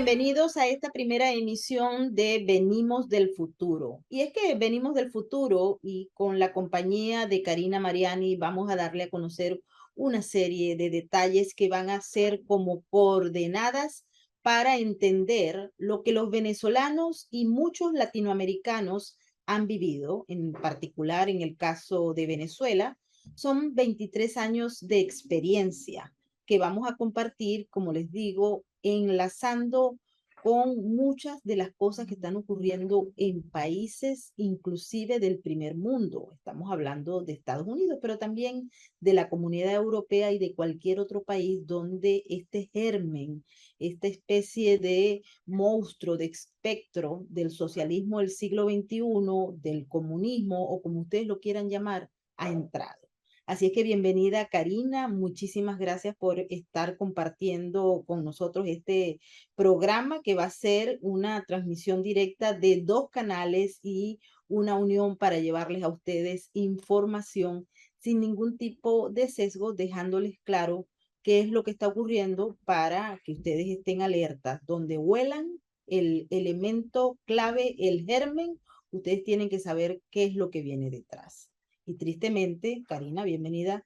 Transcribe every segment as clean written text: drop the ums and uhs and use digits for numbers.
bienvenidos a esta primera emisión de Venimos del Futuro. Y es que venimos del futuro y con la compañía de Karina Mariani vamos a darle a conocer una serie de detalles que van a ser como coordenadas para entender lo que los venezolanos y muchos latinoamericanos han vivido, en particular en el caso de Venezuela. Son 23 años de experiencia que vamos a compartir, como les digo, enlazando con muchas de las cosas que están ocurriendo en países inclusive del primer mundo. Estamos hablando de Estados Unidos, pero también de la Comunidad Europea y de cualquier otro país donde este germen, esta especie de monstruo, de espectro del socialismo del siglo XXI, del comunismo o como ustedes lo quieran llamar, ha entrado. Así es que bienvenida, Karina. Muchísimas gracias por estar compartiendo con nosotros este programa que va a ser una transmisión directa de dos canales y una unión para llevarles a ustedes información sin ningún tipo de sesgo, dejándoles claro qué es lo que está ocurriendo para que ustedes estén alertas. Donde huelan el elemento clave, el germen, ustedes tienen que saber qué es lo que viene detrás. Y tristemente, Karina, bienvenida,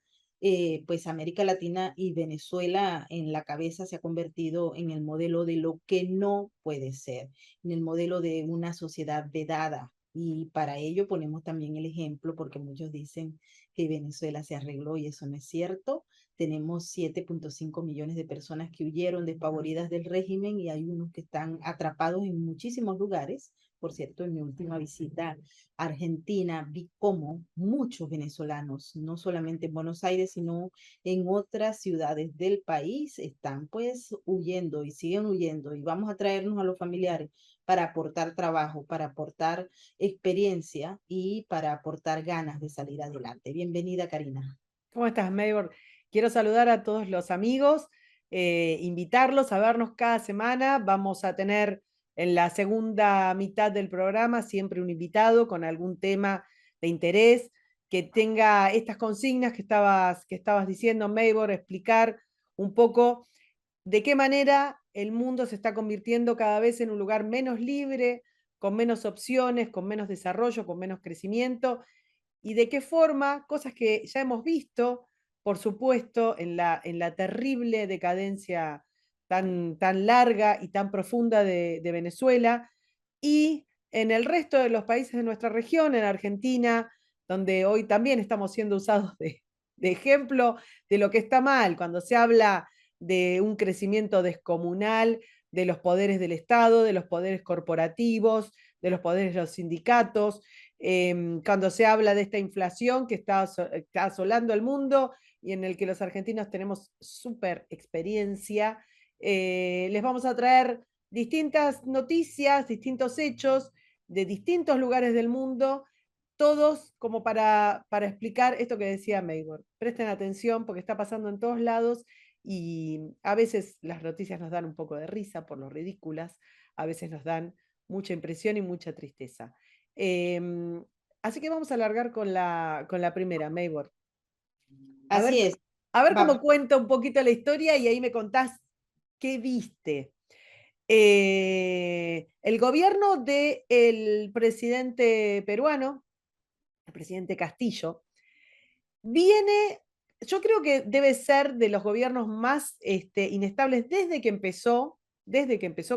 pues América Latina y Venezuela en la cabeza se ha convertido en el modelo de lo que no puede ser, en el modelo de una sociedad vedada. Y para ello ponemos también el ejemplo, porque muchos dicen que Venezuela se arregló y eso no es cierto. Tenemos 7.5 millones de personas que huyeron despavoridas del régimen y hay unos que están atrapados en muchísimos lugares. Por cierto, en mi última visita Argentina, vi cómo muchos venezolanos, no solamente en Buenos Aires, sino en otras ciudades del país, están pues huyendo y siguen huyendo y vamos a traernos a los familiares para aportar trabajo, para aportar experiencia y para aportar ganas de salir adelante. Bienvenida, Karina. ¿Cómo estás, Maybor? Quiero saludar a todos los amigos, invitarlos a vernos cada semana. Vamos a tener en la segunda mitad del programa siempre un invitado con algún tema de interés que tenga estas consignas que estabas diciendo, Maybor, explicar un poco de qué manera el mundo se está convirtiendo cada vez en un lugar menos libre, con menos opciones, con menos desarrollo, con menos crecimiento y de qué forma, cosas que ya hemos visto, por supuesto, en la terrible decadencia tan larga y tan profunda de Venezuela, y en el resto de los países de nuestra región, en Argentina, donde hoy también estamos siendo usados de ejemplo de lo que está mal, cuando se habla de un crecimiento descomunal de los poderes del Estado, de los poderes corporativos, de los poderes de los sindicatos, cuando se habla de esta inflación que está asolando el mundo y en el que los argentinos tenemos súper experiencia. Les vamos a traer distintas noticias, distintos hechos de distintos lugares del mundo, todos como para explicar esto que decía Maybor. Presten atención porque está pasando en todos lados y a veces las noticias nos dan un poco de risa por lo ridículas, a veces nos dan mucha impresión y mucha tristeza. Em, Así que vamos a alargar con la primera, Maybor. A ver, Así es. a ver Vamos. cómo cuenta un poquito la historia y ahí me contás qué viste. El gobierno del presidente peruano, el presidente Castillo, viene, yo creo que debe ser de los gobiernos más inestables desde que empezó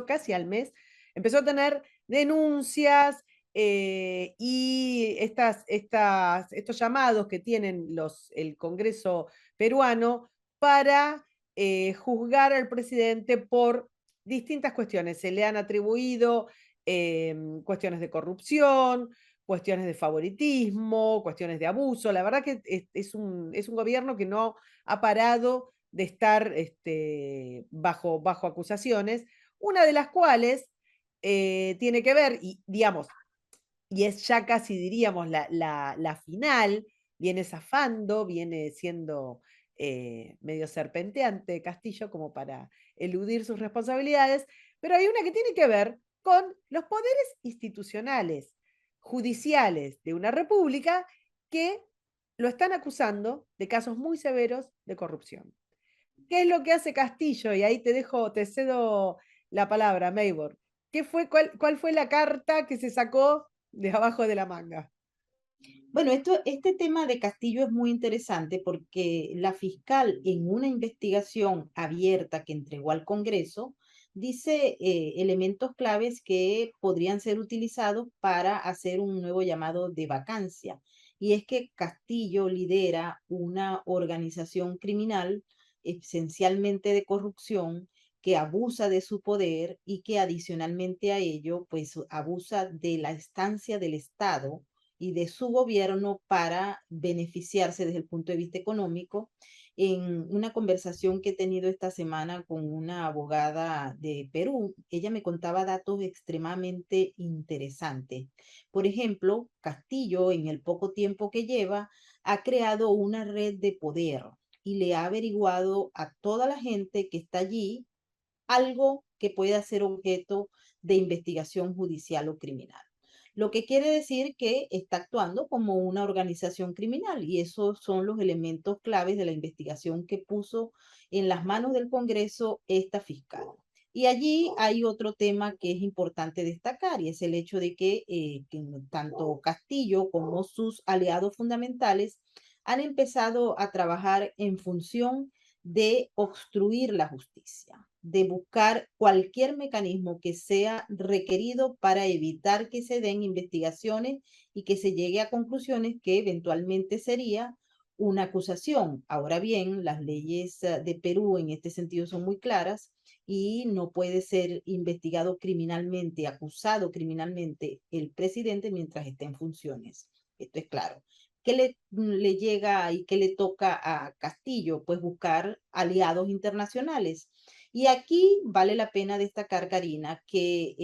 casi al mes, empezó a tener denuncias y estos llamados que tienen el Congreso peruano para juzgar al presidente por distintas cuestiones. Se le han atribuido cuestiones de corrupción, cuestiones de favoritismo, cuestiones de abuso. La verdad que es un gobierno que no ha parado de estar bajo acusaciones, una de las cuales tiene que ver, y digamos, y es ya casi diríamos la final, viene zafando, viene siendo medio serpenteante Castillo como para eludir sus responsabilidades, pero hay una que tiene que ver con los poderes institucionales, judiciales de una república que lo están acusando de casos muy severos de corrupción. ¿Qué es lo que hace Castillo? Y ahí te cedo la palabra, Meibor. ¿Cuál fue la carta que se sacó de abajo de la manga? Bueno, este tema de Castillo es muy interesante porque la fiscal en una investigación abierta que entregó al Congreso dice elementos claves que podrían ser utilizados para hacer un nuevo llamado de vacancia. Y es que Castillo lidera una organización criminal esencialmente de corrupción que abusa de su poder y que adicionalmente a ello, pues abusa de la estancia del Estado y de su gobierno para beneficiarse desde el punto de vista económico. En una conversación que he tenido esta semana con una abogada de Perú, ella me contaba datos extremadamente interesantes. Por ejemplo, Castillo, en el poco tiempo que lleva, ha creado una red de poder y le ha averiguado a toda la gente que está allí algo que pueda ser objeto de investigación judicial o criminal. Lo que quiere decir que está actuando como una organización criminal y esos son los elementos claves de la investigación que puso en las manos del Congreso esta fiscal. Y allí hay otro tema que es importante destacar y es el hecho de que tanto Castillo como sus aliados fundamentales han empezado a trabajar en función de obstruir la justicia, de buscar cualquier mecanismo que sea requerido para evitar que se den investigaciones y que se llegue a conclusiones que eventualmente sería una acusación. Ahora bien, las leyes de Perú en este sentido son muy claras y no puede ser investigado criminalmente, acusado criminalmente el presidente mientras esté en funciones. Esto es claro. ¿Qué le llega y qué le toca a Castillo? Pues buscar aliados internacionales. Y aquí vale la pena destacar, Karina, que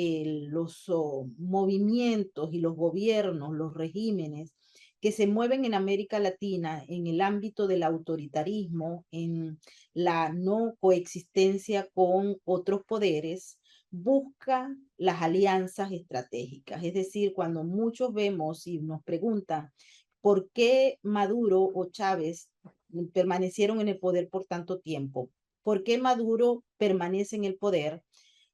los movimientos y los gobiernos, los regímenes que se mueven en América Latina en el ámbito del autoritarismo, en la no coexistencia con otros poderes, buscan las alianzas estratégicas. Es decir, cuando muchos vemos y nos preguntan por qué Maduro o Chávez permanecieron en el poder por tanto tiempo, por qué Maduro permanece en el poder,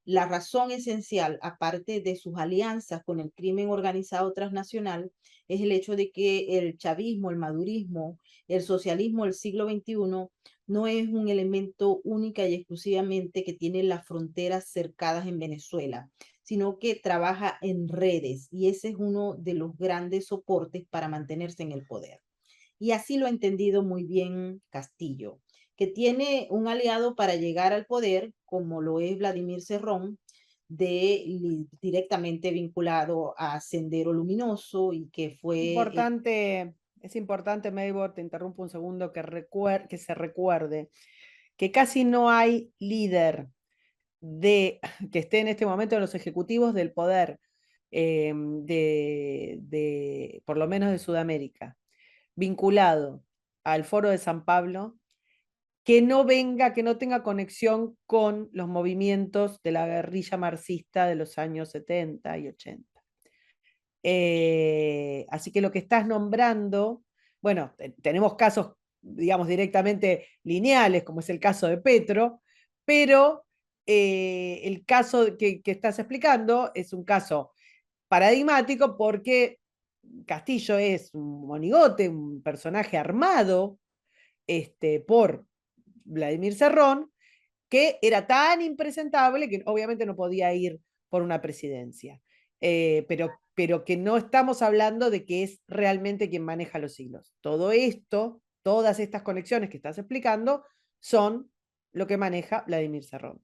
la razón esencial, aparte de sus alianzas con el crimen organizado transnacional, es el hecho de que el chavismo, el madurismo, el socialismo del siglo XXI no es un elemento única y exclusivamente que tiene las fronteras cercadas en Venezuela, sino que trabaja en redes y ese es uno de los grandes soportes para mantenerse en el poder. Y así lo ha entendido muy bien Castillo, que tiene un aliado para llegar al poder, como lo es Vladimir Cerrón, directamente vinculado a Sendero Luminoso y que fue Es importante, Maybor, te interrumpo un segundo, que se recuerde que casi no hay líder que esté en este momento en los ejecutivos del poder, por lo menos de Sudamérica, vinculado al Foro de San Pablo, que no venga, que no tenga conexión con los movimientos de la guerrilla marxista de los años 70 y 80. Así que lo que estás nombrando, bueno, tenemos casos, digamos, directamente lineales, como es el caso de Petro, pero el caso que estás explicando es un caso paradigmático porque Castillo es un monigote, un personaje armado por Vladimir Cerrón, que era tan impresentable que obviamente no podía ir por una presidencia. Pero que no estamos hablando de que es realmente quien maneja los hilos. Todo esto, todas estas conexiones que estás explicando, son lo que maneja Vladimir Cerrón.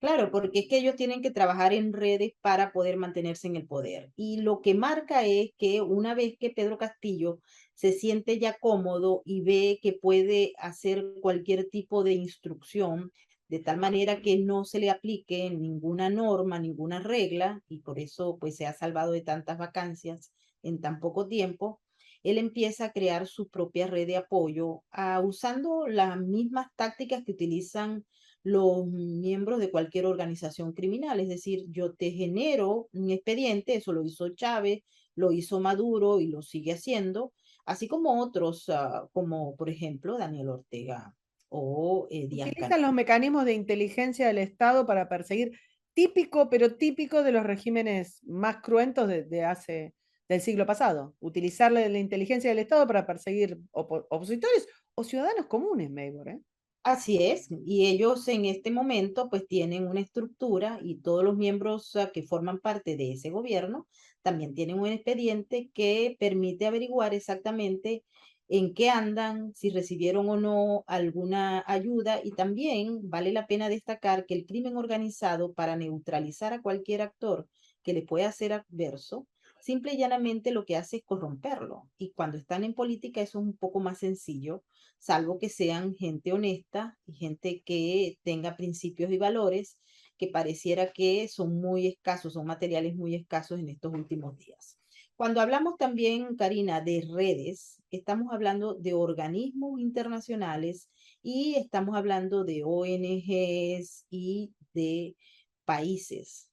claro, porque es que ellos tienen que trabajar en redes para poder mantenerse en el poder. Y lo que marca es que una vez que Pedro Castillo se siente ya cómodo y ve que puede hacer cualquier tipo de instrucción, de tal manera que no se le aplique ninguna norma, ninguna regla, y por eso pues se ha salvado de tantas vacancias en tan poco tiempo, él empieza a crear su propia red de apoyo, usando las mismas tácticas que utilizan los miembros de cualquier organización criminal. Es decir, yo te genero un expediente, eso lo hizo Chávez, lo hizo Maduro y lo sigue haciendo, así como otros, como por ejemplo Daniel Ortega o Díaz Utilizan Canel. los mecanismos de inteligencia del Estado para perseguir. típico, pero típico de los regímenes más cruentos del siglo pasado. Utilizar la inteligencia del Estado para perseguir opositores o ciudadanos comunes, Maybor, ¿eh? Así es, y ellos en este momento pues tienen una estructura y todos los miembros que forman parte de ese gobierno también tienen un expediente que permite averiguar exactamente en qué andan, si recibieron o no alguna ayuda y también vale la pena destacar que el crimen organizado para neutralizar a cualquier actor que le pueda ser adverso, simple y llanamente lo que hace es corromperlo y cuando están en política eso es un poco más sencillo salvo que sean gente honesta y gente que tenga principios y valores que pareciera que son muy escasos, son materiales muy escasos en estos últimos días. Cuando hablamos también, Karina, de redes, estamos hablando de organismos internacionales y estamos hablando de ONGs y de países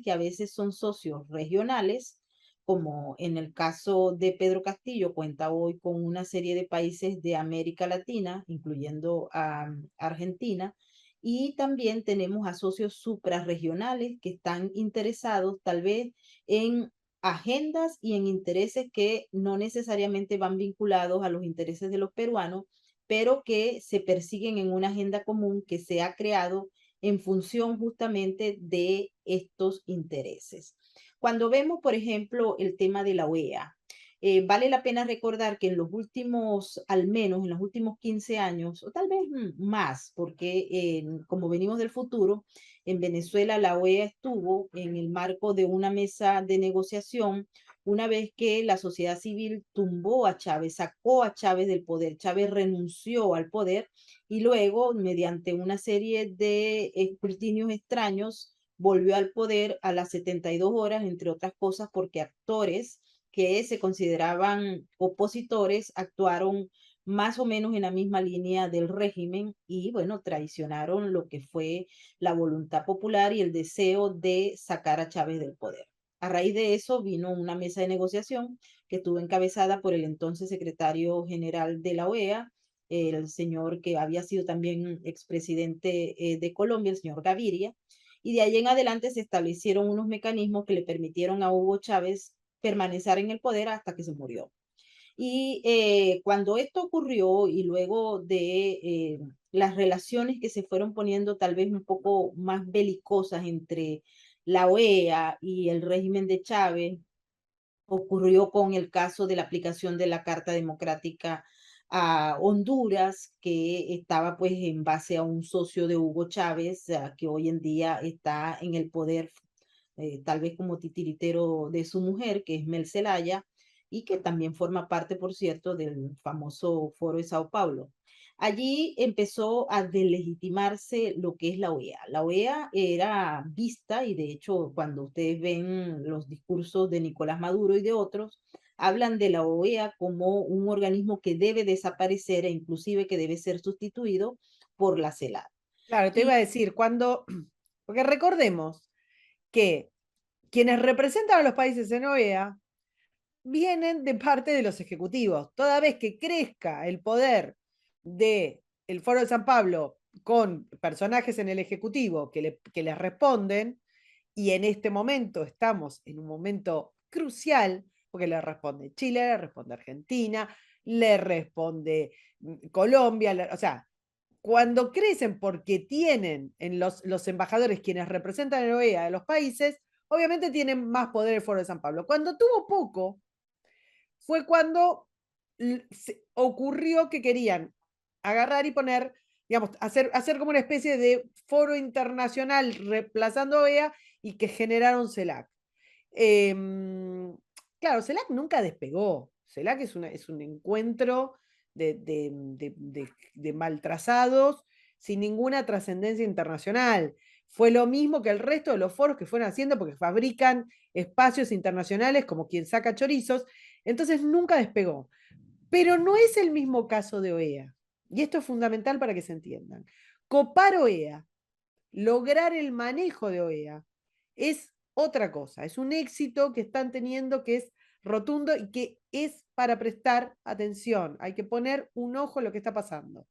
que a veces son socios regionales como en el caso de Pedro Castillo, cuenta hoy con una serie de países de América Latina, incluyendo a Argentina, y también tenemos a socios suprarregionales que están interesados tal vez en agendas y en intereses que no necesariamente van vinculados a los intereses de los peruanos, pero que se persiguen en una agenda común que se ha creado en función justamente de estos intereses. Cuando vemos, por ejemplo, el tema de la OEA, vale la pena recordar que en los últimos, al menos en los últimos 15 años, o tal vez más, porque como venimos del futuro, en Venezuela la OEA estuvo en el marco de una mesa de negociación una vez que la sociedad civil tumbó a Chávez, sacó a Chávez del poder, Chávez renunció al poder y luego, mediante una serie de escrutinios extraños, volvió al poder a las 72 horas, entre otras cosas, porque actores que se consideraban opositores actuaron más o menos en la misma línea del régimen y, bueno, traicionaron lo que fue la voluntad popular y el deseo de sacar a Chávez del poder. A raíz de eso vino una mesa de negociación que estuvo encabezada por el entonces secretario general de la OEA, el señor que había sido también expresidente de Colombia, el señor Gaviria, y de ahí en adelante se establecieron unos mecanismos que le permitieron a Hugo Chávez permanecer en el poder hasta que se murió. Y cuando esto ocurrió y luego de las relaciones que se fueron poniendo tal vez un poco más belicosas entre la OEA y el régimen de Chávez, ocurrió con el caso de la aplicación de la Carta Democrática a Honduras, que estaba pues en base a un socio de Hugo Chávez, que hoy en día está en el poder, tal vez como titiritero de su mujer, que es Mel Zelaya, y que también forma parte, por cierto, del famoso Foro de Sao Paulo. Allí empezó a delegitimarse lo que es la OEA. La OEA era vista, y de hecho cuando ustedes ven los discursos de Nicolás Maduro y de otros, hablan de la OEA como un organismo que debe desaparecer e inclusive que debe ser sustituido por la CELAC. Claro, te iba a Y decir, porque recordemos que quienes representan a los países en OEA vienen de parte de los ejecutivos. Toda vez que crezca el poder del Foro de San Pablo con personajes en el ejecutivo que les responden, y en este momento estamos en un momento crucial, porque le responde Chile, le responde Argentina, le responde Colombia, o sea, cuando crecen porque tienen en los embajadores quienes representan el OEA de los países, obviamente tienen más poder el Foro de San Pablo. Cuando tuvo poco, fue cuando ocurrió que querían agarrar y poner, digamos, hacer como una especie de foro internacional reemplazando OEA y que generaron CELAC. Claro, CELAC nunca despegó. CELAC es un encuentro de maltrazados sin ninguna trascendencia internacional. Fue lo mismo que el resto de los foros que fueron haciendo porque fabrican espacios internacionales como quien saca chorizos, entonces nunca despegó. Pero no es el mismo caso de OEA. Y esto es fundamental para que se entiendan. Copar OEA, lograr el manejo de OEA, es otra cosa. Es un éxito que están teniendo que es rotundo y que es para prestar atención. Hay que poner un ojo en lo que está pasando.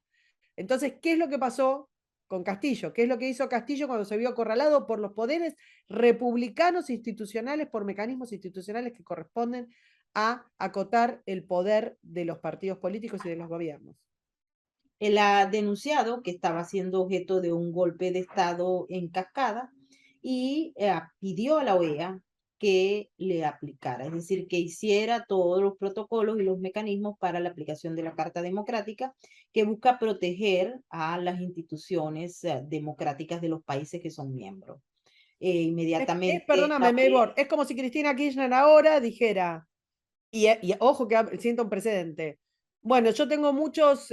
Entonces, ¿qué es lo que pasó? con Castillo. ¿Qué es lo que hizo Castillo cuando se vio acorralado por los poderes republicanos institucionales, por mecanismos institucionales que corresponden a acotar el poder de los partidos políticos y de los gobiernos? Él ha denunciado que estaba siendo objeto de un golpe de Estado en cascada y pidió a la OEA que le aplicara, es decir, que hiciera todos los protocolos y los mecanismos para la aplicación de la Carta Democrática, que busca proteger a las instituciones democráticas de los países que son miembros. Inmediatamente la Perdóname, OEA. Maybor, es como si Cristina Kirchner ahora dijera, y ojo que siento un precedente. Bueno, yo tengo muchos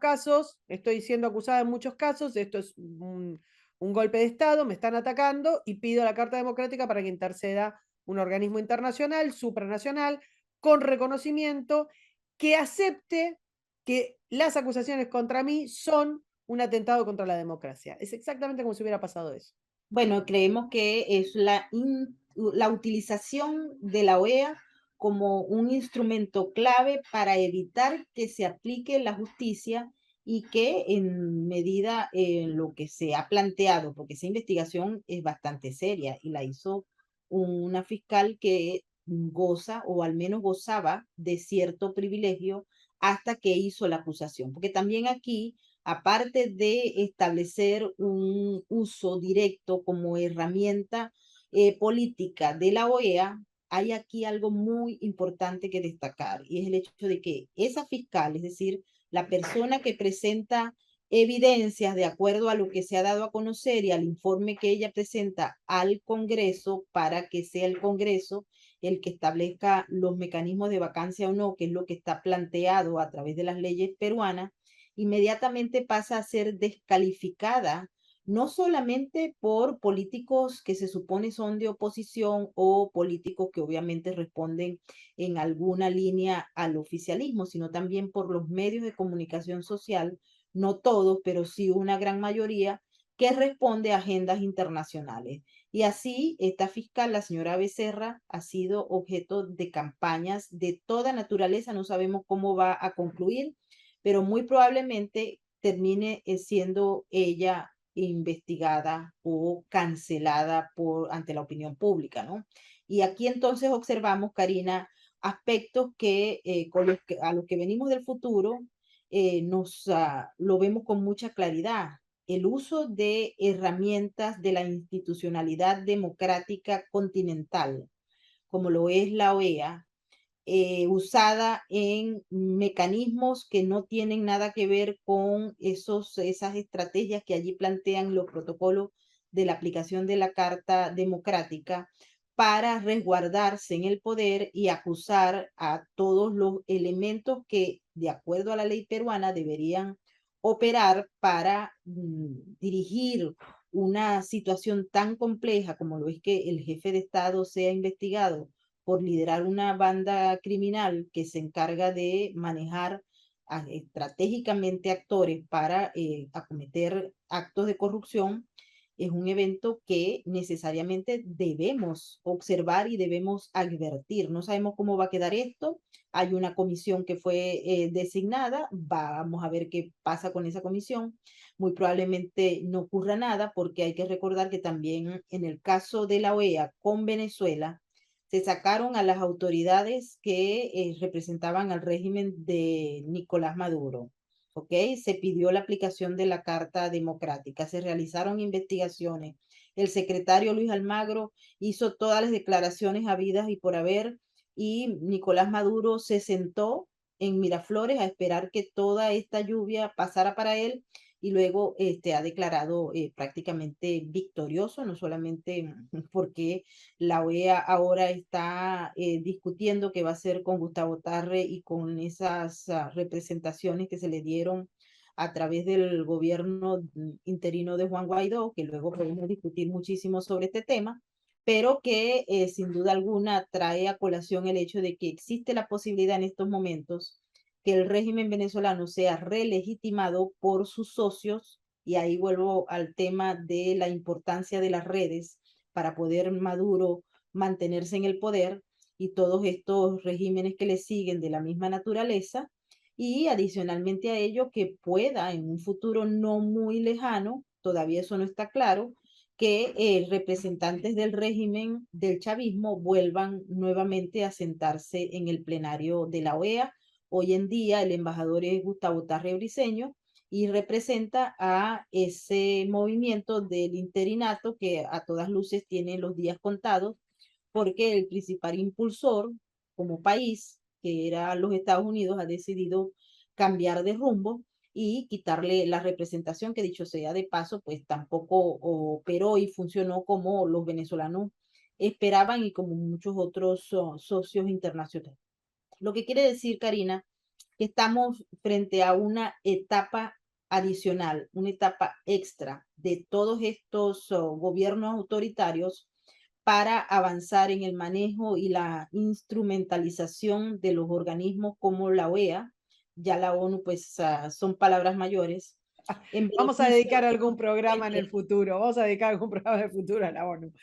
casos, estoy siendo acusada en muchos casos, esto es un golpe de Estado, me están atacando y pido la Carta Democrática para que interceda un organismo internacional, supranacional, con reconocimiento, que acepte que las acusaciones contra mí son un atentado contra la democracia. Es exactamente como si hubiera pasado eso. Bueno, creemos que es la utilización de la OEA como un instrumento clave para evitar que se aplique la justicia y que en medida en lo que se ha planteado, porque esa investigación es bastante seria y la hizo una fiscal que goza o al menos gozaba de cierto privilegio hasta que hizo la acusación, porque también aquí aparte de establecer un uso directo como herramienta política de la OEA, hay aquí algo muy importante que destacar y es el hecho de que esa fiscal, es decir, la persona que presenta evidencias de acuerdo a lo que se ha dado a conocer y al informe que ella presenta al Congreso para que sea el Congreso el que establezca los mecanismos de vacancia o no, que es lo que está planteado a través de las leyes peruanas, inmediatamente pasa a ser descalificada, no solamente por políticos que se supone son de oposición o políticos que obviamente responden en alguna línea al oficialismo, sino también por los medios de comunicación social, no todos, pero sí una gran mayoría, que responde a agendas internacionales. Y así, esta fiscal, la señora Becerra, ha sido objeto de campañas de toda naturaleza. No sabemos cómo va a concluir, pero muy probablemente termine siendo ella investigada o cancelada ante la opinión pública, ¿no? Y aquí entonces observamos, Karina, aspectos a los que venimos del futuro lo vemos con mucha claridad. El uso de herramientas de la institucionalidad democrática continental, como lo es la OEA, usada en mecanismos que no tienen nada que ver con esas estrategias que allí plantean los protocolos de la aplicación de la Carta Democrática para resguardarse en el poder y acusar a todos los elementos que, de acuerdo a la ley peruana, deberían operar para dirigir una situación tan compleja como lo es que el jefe de Estado sea investigado por liderar una banda criminal que se encarga de manejar estratégicamente actores para acometer actos de corrupción, es un evento que necesariamente debemos observar y debemos advertir. No sabemos cómo va a quedar esto. Hay una comisión que fue designada. Vamos a ver qué pasa con esa comisión. Muy probablemente no ocurra nada porque hay que recordar que también en el caso de la OEA con Venezuela, se sacaron a las autoridades que representaban al régimen de Nicolás Maduro. ¿Ok? Se pidió la aplicación de la Carta Democrática, se realizaron investigaciones. El secretario Luis Almagro hizo todas las declaraciones habidas y por haber, y Nicolás Maduro se sentó en Miraflores a esperar que toda esta lluvia pasara para él y luego ha declarado prácticamente victorioso, no solamente porque la OEA ahora está discutiendo qué va a hacer con Gustavo Tarre y con esas representaciones que se le dieron a través del gobierno interino de Juan Guaidó, que luego podemos discutir muchísimo sobre este tema, pero que sin duda alguna trae a colación el hecho de que existe la posibilidad en estos momentos que el régimen venezolano sea relegitimado por sus socios, y ahí vuelvo al tema de la importancia de las redes para poder Maduro mantenerse en el poder y todos estos regímenes que le siguen de la misma naturaleza, y adicionalmente a ello que pueda en un futuro no muy lejano, todavía eso no está claro, que representantes del régimen del chavismo vuelvan nuevamente a sentarse en el plenario de la OEA. Hoy en día el embajador es Gustavo Tarre Briceño y representa a ese movimiento del interinato que a todas luces tiene los días contados, porque el principal impulsor como país, que era los Estados Unidos, ha decidido cambiar de rumbo y quitarle la representación, que dicho sea de paso, pues tampoco operó y funcionó como los venezolanos esperaban y como muchos otros socios internacionales. Lo que quiere decir, Karina, que estamos frente a una etapa adicional, una etapa extra de todos estos gobiernos autoritarios para avanzar en el manejo y la instrumentalización de los organismos como la OEA. Ya la ONU, pues son palabras mayores, en Vamos a beneficio dedicar algún programa en el únicamente. futuro, vamos a dedicar algún programa en el futuro a la ONU.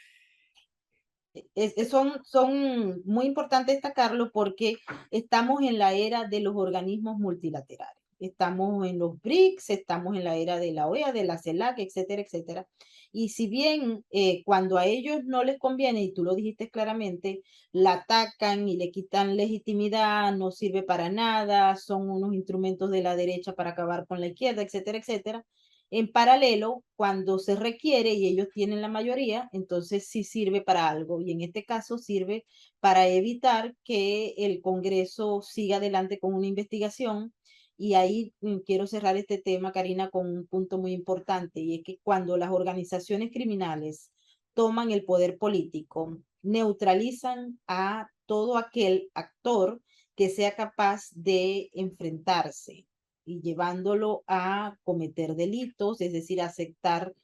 Son muy importantes destacarlo porque estamos en la era de los organismos multilaterales. Estamos en los BRICS, estamos en la era de la OEA, de la CELAC, etcétera, etcétera. Y si bien cuando a ellos no les conviene, y tú lo dijiste claramente, la atacan y le quitan legitimidad, no sirve para nada, son unos instrumentos de la derecha para acabar con la izquierda, etcétera, etcétera. En paralelo, cuando se requiere y ellos tienen la mayoría, entonces sí sirve para algo. Y en este caso sirve para evitar que el Congreso siga adelante con una investigación. Y ahí quiero cerrar este tema, Karina, con un punto muy importante, y es que cuando las organizaciones criminales toman el poder político, neutralizan a todo aquel actor que sea capaz de enfrentarse y llevándolo a cometer delitos, es decir, aceptar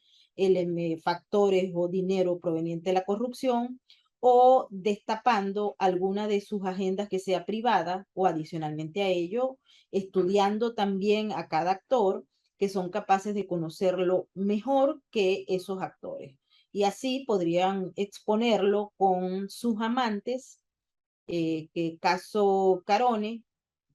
factores o dinero proveniente de la corrupción o destapando alguna de sus agendas que sea privada o adicionalmente a ello, estudiando también a cada actor que son capaces de conocerlo mejor que esos actores. Y así podrían exponerlo con sus amantes, que caso Carone,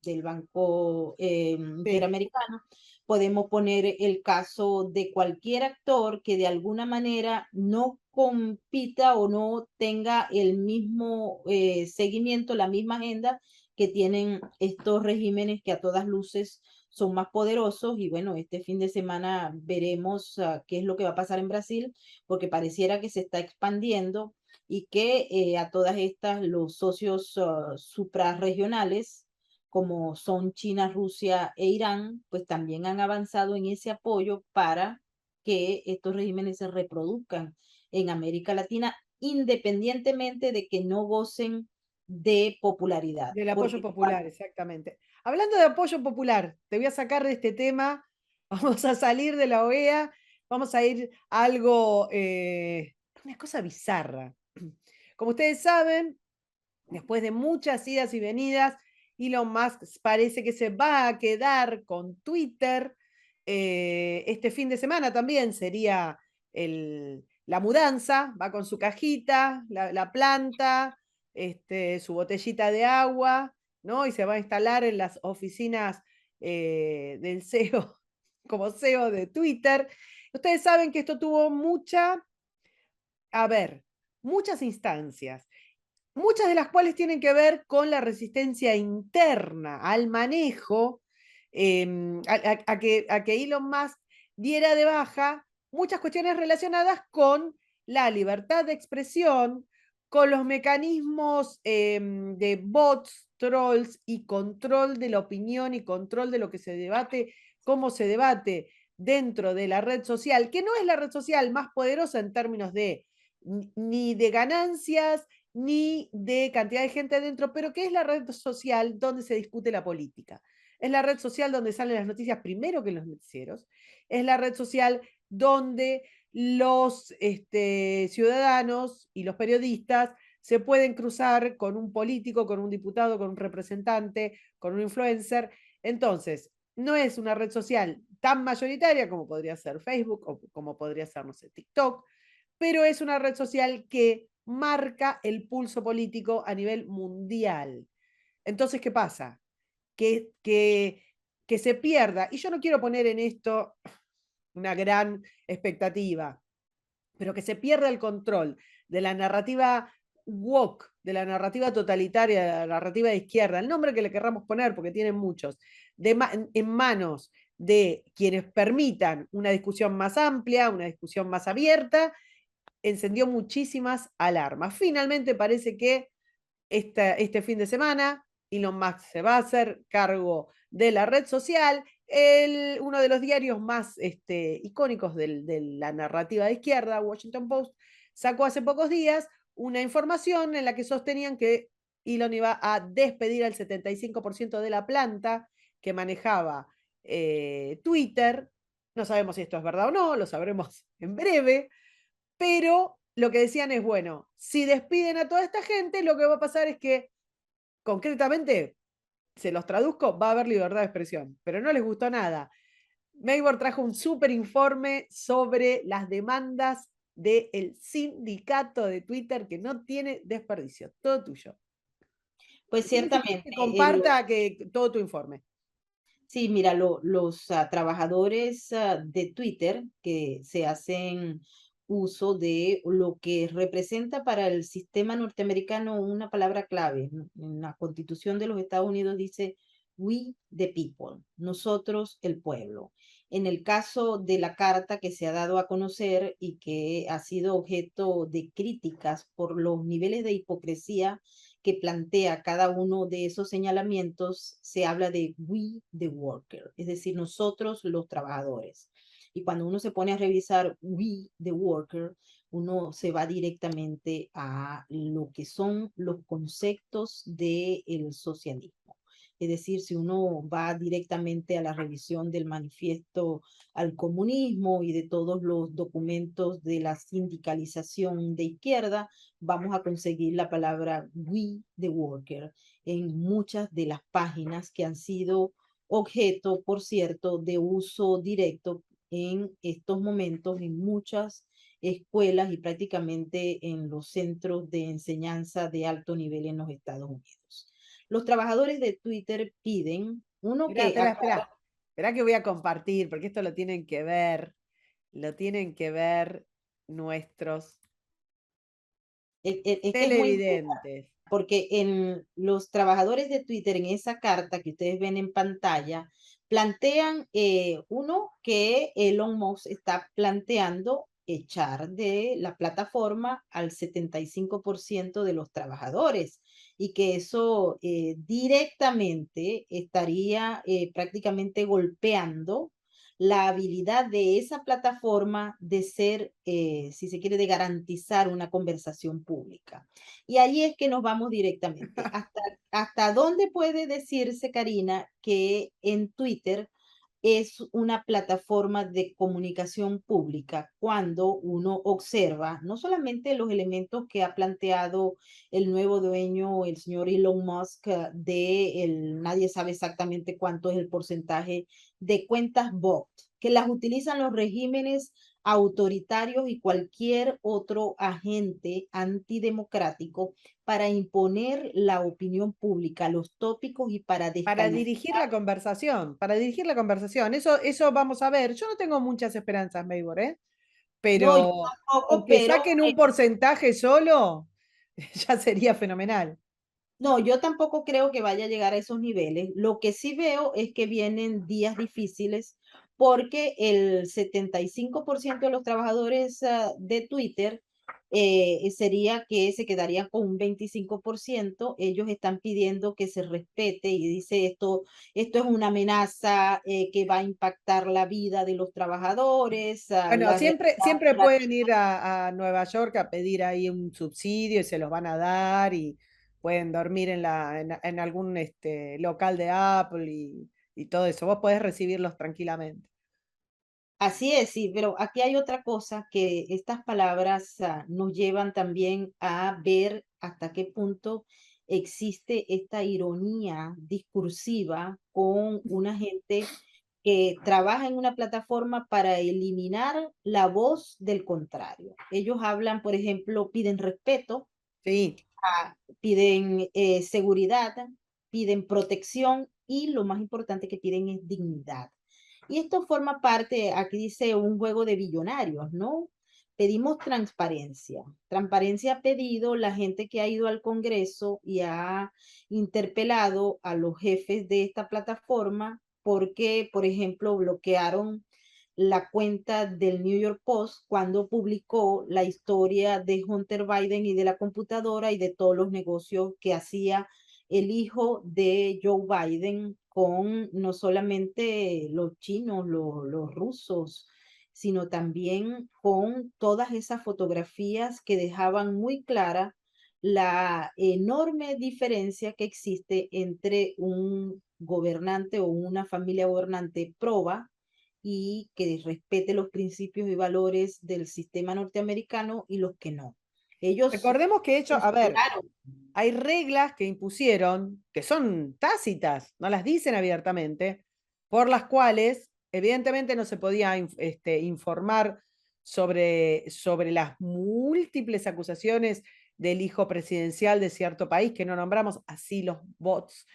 del Banco Sí. Interamericano, podemos poner el caso de cualquier actor que de alguna manera no compita o no tenga el mismo seguimiento, la misma agenda que tienen estos regímenes que a todas luces son más poderosos. Y bueno, este fin de semana veremos qué es lo que va a pasar en Brasil, porque pareciera que se está expandiendo y que a todas estas los socios suprarregionales como son China, Rusia e Irán, pues también han avanzado en ese apoyo para que estos regímenes se reproduzcan en América Latina, independientemente de que no gocen de popularidad. Del apoyo Porque popular, exactamente. Hablando de apoyo popular, te voy a sacar de este tema, vamos a salir de la OEA, vamos a ir a algo, una cosa bizarra. Como ustedes saben, después de muchas idas y venidas, Elon Musk parece que se va a quedar con Twitter. Este fin de semana también sería la mudanza, va con su cajita, la planta, su botellita de agua, ¿no? Y se va a instalar en las oficinas del CEO, como CEO de Twitter. Ustedes saben que esto tuvo muchas instancias, muchas de las cuales tienen que ver con la resistencia interna al manejo, a que Elon Musk diera de baja muchas cuestiones relacionadas con la libertad de expresión, con los mecanismos de bots, trolls y control de la opinión y control de lo que se debate, cómo se debate dentro de la red social, que no es la red social más poderosa en términos de ni de ganancias, ni de cantidad de gente adentro, pero que es la red social donde se discute la política. Es la red social donde salen las noticias primero que en los noticieros. Es la red social donde los ciudadanos y los periodistas se pueden cruzar con un político, con un diputado, con un representante, con un influencer. Entonces, no es una red social tan mayoritaria como podría ser Facebook o como podría ser, no sé, TikTok, pero es una red social que marca el pulso político a nivel mundial. Entonces, ¿qué pasa? que se pierda, y yo no quiero poner en esto una gran expectativa, pero que se pierda el control de la narrativa woke, de la narrativa totalitaria, de la narrativa de izquierda, el nombre que le querramos poner, porque tienen muchos, en manos de quienes permitan una discusión más amplia, una discusión más abierta, encendió muchísimas alarmas. Finalmente parece que este fin de semana Elon Musk se va a hacer cargo de la red social. Uno de los diarios más icónicos de la narrativa de izquierda, Washington Post, sacó hace pocos días una información en la que sostenían que Elon iba a despedir al 75% de la planta que manejaba Twitter. No sabemos si esto es verdad o no, lo sabremos en breve, pero lo que decían es, bueno, si despiden a toda esta gente, lo que va a pasar es que, concretamente, se los traduzco, va a haber libertad de expresión, pero no les gustó nada. Maybor trajo un súper informe sobre las demandas del sindicato de Twitter que no tiene desperdicio. Todo tuyo. Pues ciertamente, Que comparta todo tu informe. sí, mira, los trabajadores de Twitter que se hacen uso de lo que representa para el sistema norteamericano una palabra clave. En la Constitución de los Estados Unidos dice "We the people", nosotros el pueblo. En el caso de la carta que se ha dado a conocer y que ha sido objeto de críticas por los niveles de hipocresía que plantea cada uno de esos señalamientos, se habla de "we the worker", es decir, nosotros los trabajadores. Y cuando uno se pone a revisar "we the worker", uno se va directamente a lo que son los conceptos del socialismo. Es decir, si uno va directamente a la revisión del manifiesto al comunismo y de todos los documentos de la sindicalización de izquierda, vamos a conseguir la palabra "we the worker" en muchas de las páginas que han sido objeto, por cierto, de uso directo en estos momentos en muchas escuelas y prácticamente en los centros de enseñanza de alto nivel en los Estados Unidos. Los trabajadores de Twitter piden, uno Espera, que espera, acá, espera. Espera que voy a compartir, porque esto lo tienen que ver nuestros es que es muy importante, televidentes. porque en los trabajadores de Twitter, en esa carta que ustedes ven en pantalla, plantean, uno, que Elon Musk está planteando echar de la plataforma al 75% de los trabajadores y que eso directamente estaría prácticamente golpeando la habilidad de esa plataforma de ser, si se quiere, de garantizar una conversación pública. Y ahí es que nos vamos directamente. ¿Hasta dónde puede decirse, Karina, que en Twitter es una plataforma de comunicación pública cuando uno observa no solamente los elementos que ha planteado el nuevo dueño, el señor Elon Musk, de nadie sabe exactamente cuánto es el porcentaje de cuentas bot, que las utilizan los regímenes autoritarios y cualquier otro agente antidemocrático para imponer la opinión pública, los tópicos y para Para dirigir descalificar. la conversación, para dirigir la conversación. Eso vamos a ver. Yo no tengo muchas esperanzas, Maybor, ¿eh? No, yo Pero tampoco, aunque pero saquen un porcentaje solo, ya sería fenomenal. no, yo tampoco creo que vaya a llegar a esos niveles. Lo que sí veo es que vienen días difíciles porque el 75% de los trabajadores de Twitter sería que se quedarían con un 25%. Ellos están pidiendo que se respete y dice esto es una amenaza que va a impactar la vida de los trabajadores, Bueno, la siempre realidad. pueden ir a Nueva York a pedir ahí un subsidio y se los van a dar y pueden dormir en algún local de Apple y todo eso. Vos podés recibirlos tranquilamente. Así es, sí, pero aquí hay otra cosa que estas palabras nos llevan también a ver hasta qué punto existe esta ironía discursiva con una gente que trabaja en una plataforma para eliminar la voz del contrario. Ellos hablan, por ejemplo, piden respeto, Sí, piden seguridad, piden protección y lo más importante que piden es dignidad. Y esto forma parte, aquí dice, un juego de billonarios, ¿no? Pedimos transparencia. Transparencia ha pedido la gente que ha ido al Congreso y ha interpelado a los jefes de esta plataforma porque, por ejemplo, bloquearon la cuenta del New York Post cuando publicó la historia de Hunter Biden y de la computadora y de todos los negocios que hacía el hijo de Joe Biden con no solamente los chinos, los rusos, sino también con todas esas fotografías que dejaban muy clara la enorme diferencia que existe entre un gobernante o una familia gobernante proba y que respete los principios y valores del sistema norteamericano y los que no. Ellos Recordemos que, hecho, a ver, instalaron. hay reglas que impusieron, que son tácitas, no las dicen abiertamente, por las cuales evidentemente no se podía informar sobre las múltiples acusaciones del hijo presidencial de cierto país que no nombramos, así los bots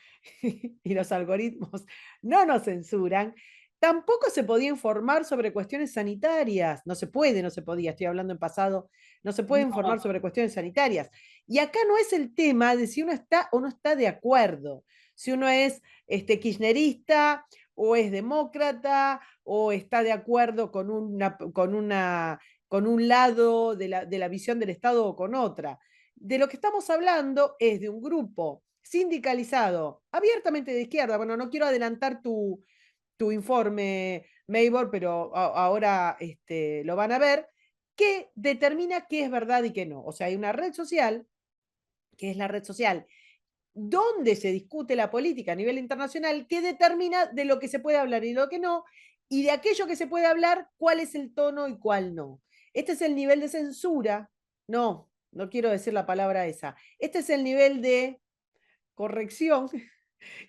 y los algoritmos no nos censuran. Tampoco se podía informar sobre cuestiones sanitarias, no se puede, no se podía, estoy hablando en pasado, no se puede informar No, sobre cuestiones sanitarias. Y acá no es el tema de si uno está o no está de acuerdo, si uno es kirchnerista o es demócrata o está de acuerdo con un lado de la visión del Estado o con otra. De lo que estamos hablando es de un grupo sindicalizado, abiertamente de izquierda. Bueno, no quiero adelantar tu informe, Maybor, pero ahora lo van a ver, que determina qué es verdad y qué no. O sea, hay una red social, que es la red social donde se discute la política a nivel internacional, que determina de lo que se puede hablar y lo que no, y de aquello que se puede hablar, cuál es el tono y cuál no. Este es el nivel de censura. No, no quiero decir la palabra esa. Este es el nivel de corrección sí,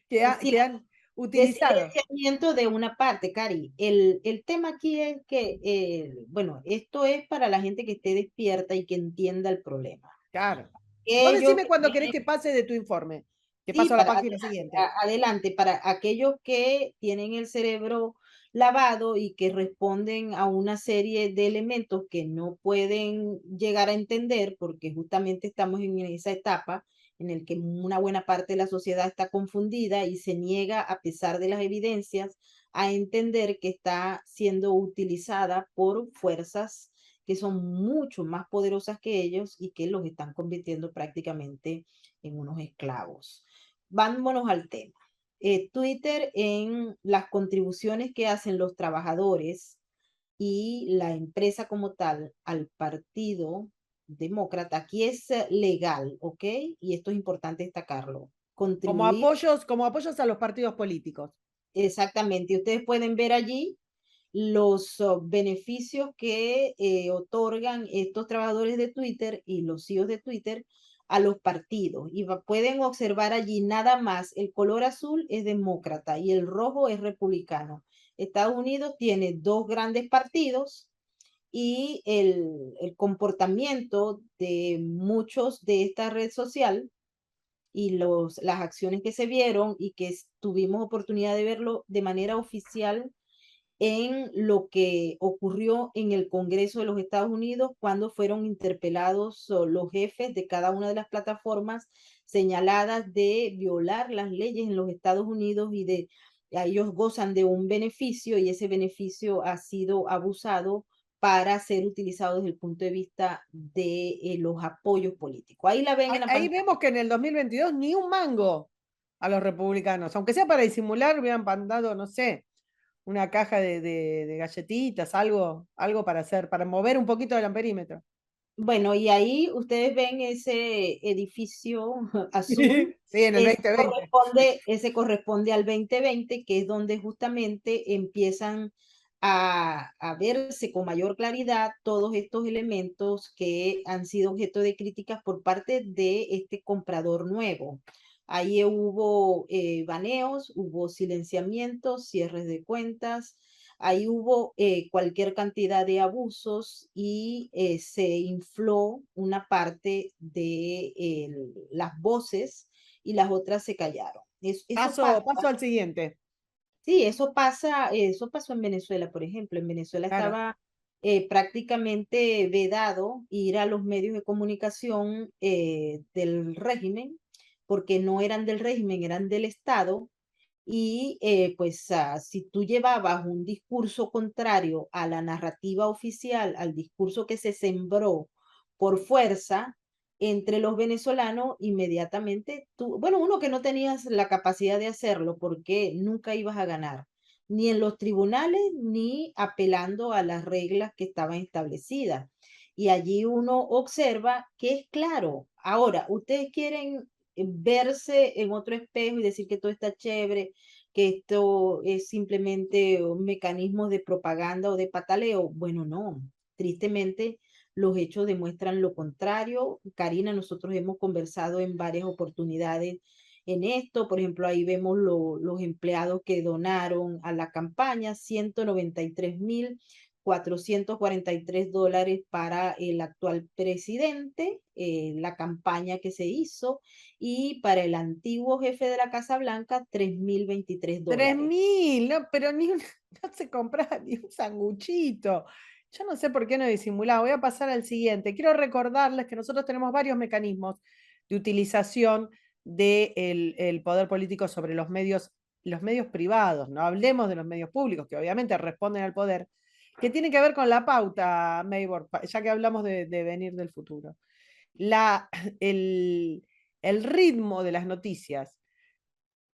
que han de utilizado. silenciamiento de una parte, Cari. El tema aquí es que, bueno, esto es para la gente que esté despierta y que entienda el problema. Claro. Vos Aquellos decime que cuando querés tienen, que pase de tu informe, que sí, paso a la para página siguiente. adelante, para aquellos que tienen el cerebro lavado y que responden a una serie de elementos que no pueden llegar a entender porque justamente estamos en esa etapa en el que una buena parte de la sociedad está confundida y se niega, a pesar de las evidencias, a entender que está siendo utilizada por fuerzas que son mucho más poderosas que ellos y que los están convirtiendo prácticamente en unos esclavos. Vámonos al tema. Twitter, en las contribuciones que hacen los trabajadores y la empresa como tal al partido demócrata, aquí es legal, ¿ok? Y esto es importante destacarlo. Contribuir Como apoyos a los partidos políticos. exactamente. Ustedes pueden ver allí los beneficios que otorgan estos trabajadores de Twitter y los CEOs de Twitter a los partidos. Y pueden observar allí nada más, el color azul es demócrata y el rojo es republicano. Estados Unidos tiene dos grandes partidos y el comportamiento de muchos de esta red social y las acciones que se vieron y que tuvimos oportunidad de verlo de manera oficial en lo que ocurrió en el Congreso de los Estados Unidos cuando fueron interpelados los jefes de cada una de las plataformas señaladas de violar las leyes en los Estados Unidos y de ellos gozan de un beneficio y ese beneficio ha sido abusado para ser utilizado desde el punto de vista de los apoyos políticos. Ahí la ven en la Ahí pantalla. vemos que en el 2022 ni un mango a los republicanos, aunque sea para disimular, hubieran mandado, no sé, una caja de galletitas, algo para hacer, para mover un poquito el amperímetro. Bueno, y ahí ustedes ven ese edificio azul. Sí, en el 2020. Ese corresponde al 2020, que es donde justamente empiezan a verse con mayor claridad todos estos elementos que han sido objeto de críticas por parte de este comprador nuevo. Ahí hubo baneos, hubo silenciamientos, cierres de cuentas, ahí hubo cualquier cantidad de abusos y se infló una parte de las voces y las otras se callaron. Eso pasa. Paso al siguiente. Sí, eso pasa, eso pasó en Venezuela, por ejemplo. En Venezuela Claro. estaba prácticamente vedado ir a los medios de comunicación del régimen, porque no eran del régimen, eran del Estado. Y pues si tú llevabas un discurso contrario a la narrativa oficial, al discurso que se sembró por fuerza entre los venezolanos, inmediatamente tú, bueno, uno que no tenías la capacidad de hacerlo porque nunca ibas a ganar, ni en los tribunales, ni apelando a las reglas que estaban establecidas. Y allí uno observa que es claro. Ahora, ustedes quieren verse en otro espejo y decir que todo está chévere, que esto es simplemente un mecanismo de propaganda o de pataleo. Bueno, no, tristemente los hechos demuestran lo contrario. Karina, nosotros hemos conversado en varias oportunidades en esto. Por ejemplo, ahí vemos los empleados que donaron a la campaña, 193.443 para el actual presidente, la campaña que se hizo, y para el antiguo jefe de la Casa Blanca, 3.023 Tres dólares. mil, no, pero ni no se compraba ni un sanguchito. Yo no sé por qué no disimulaba. Voy a pasar al siguiente. Quiero recordarles que nosotros tenemos varios mecanismos de utilización del el poder político sobre los medios privados. No hablemos de los medios públicos, que obviamente responden al poder, que tiene que ver con la pauta, Maybor, ya que hablamos de venir del futuro. La, el, el ritmo de las noticias,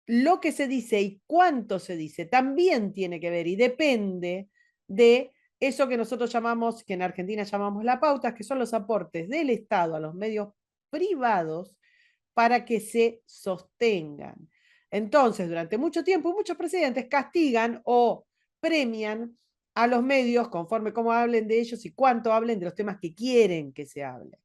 lo que se dice y cuánto se dice también tiene que ver y depende de eso que nosotros llamamos, que en Argentina llamamos la pauta, que son los aportes del Estado a los medios privados para que se sostengan. Entonces, durante mucho tiempo, muchos presidentes castigan o premian a los medios conforme cómo hablen de ellos y cuánto hablen de los temas que quieren que se hable.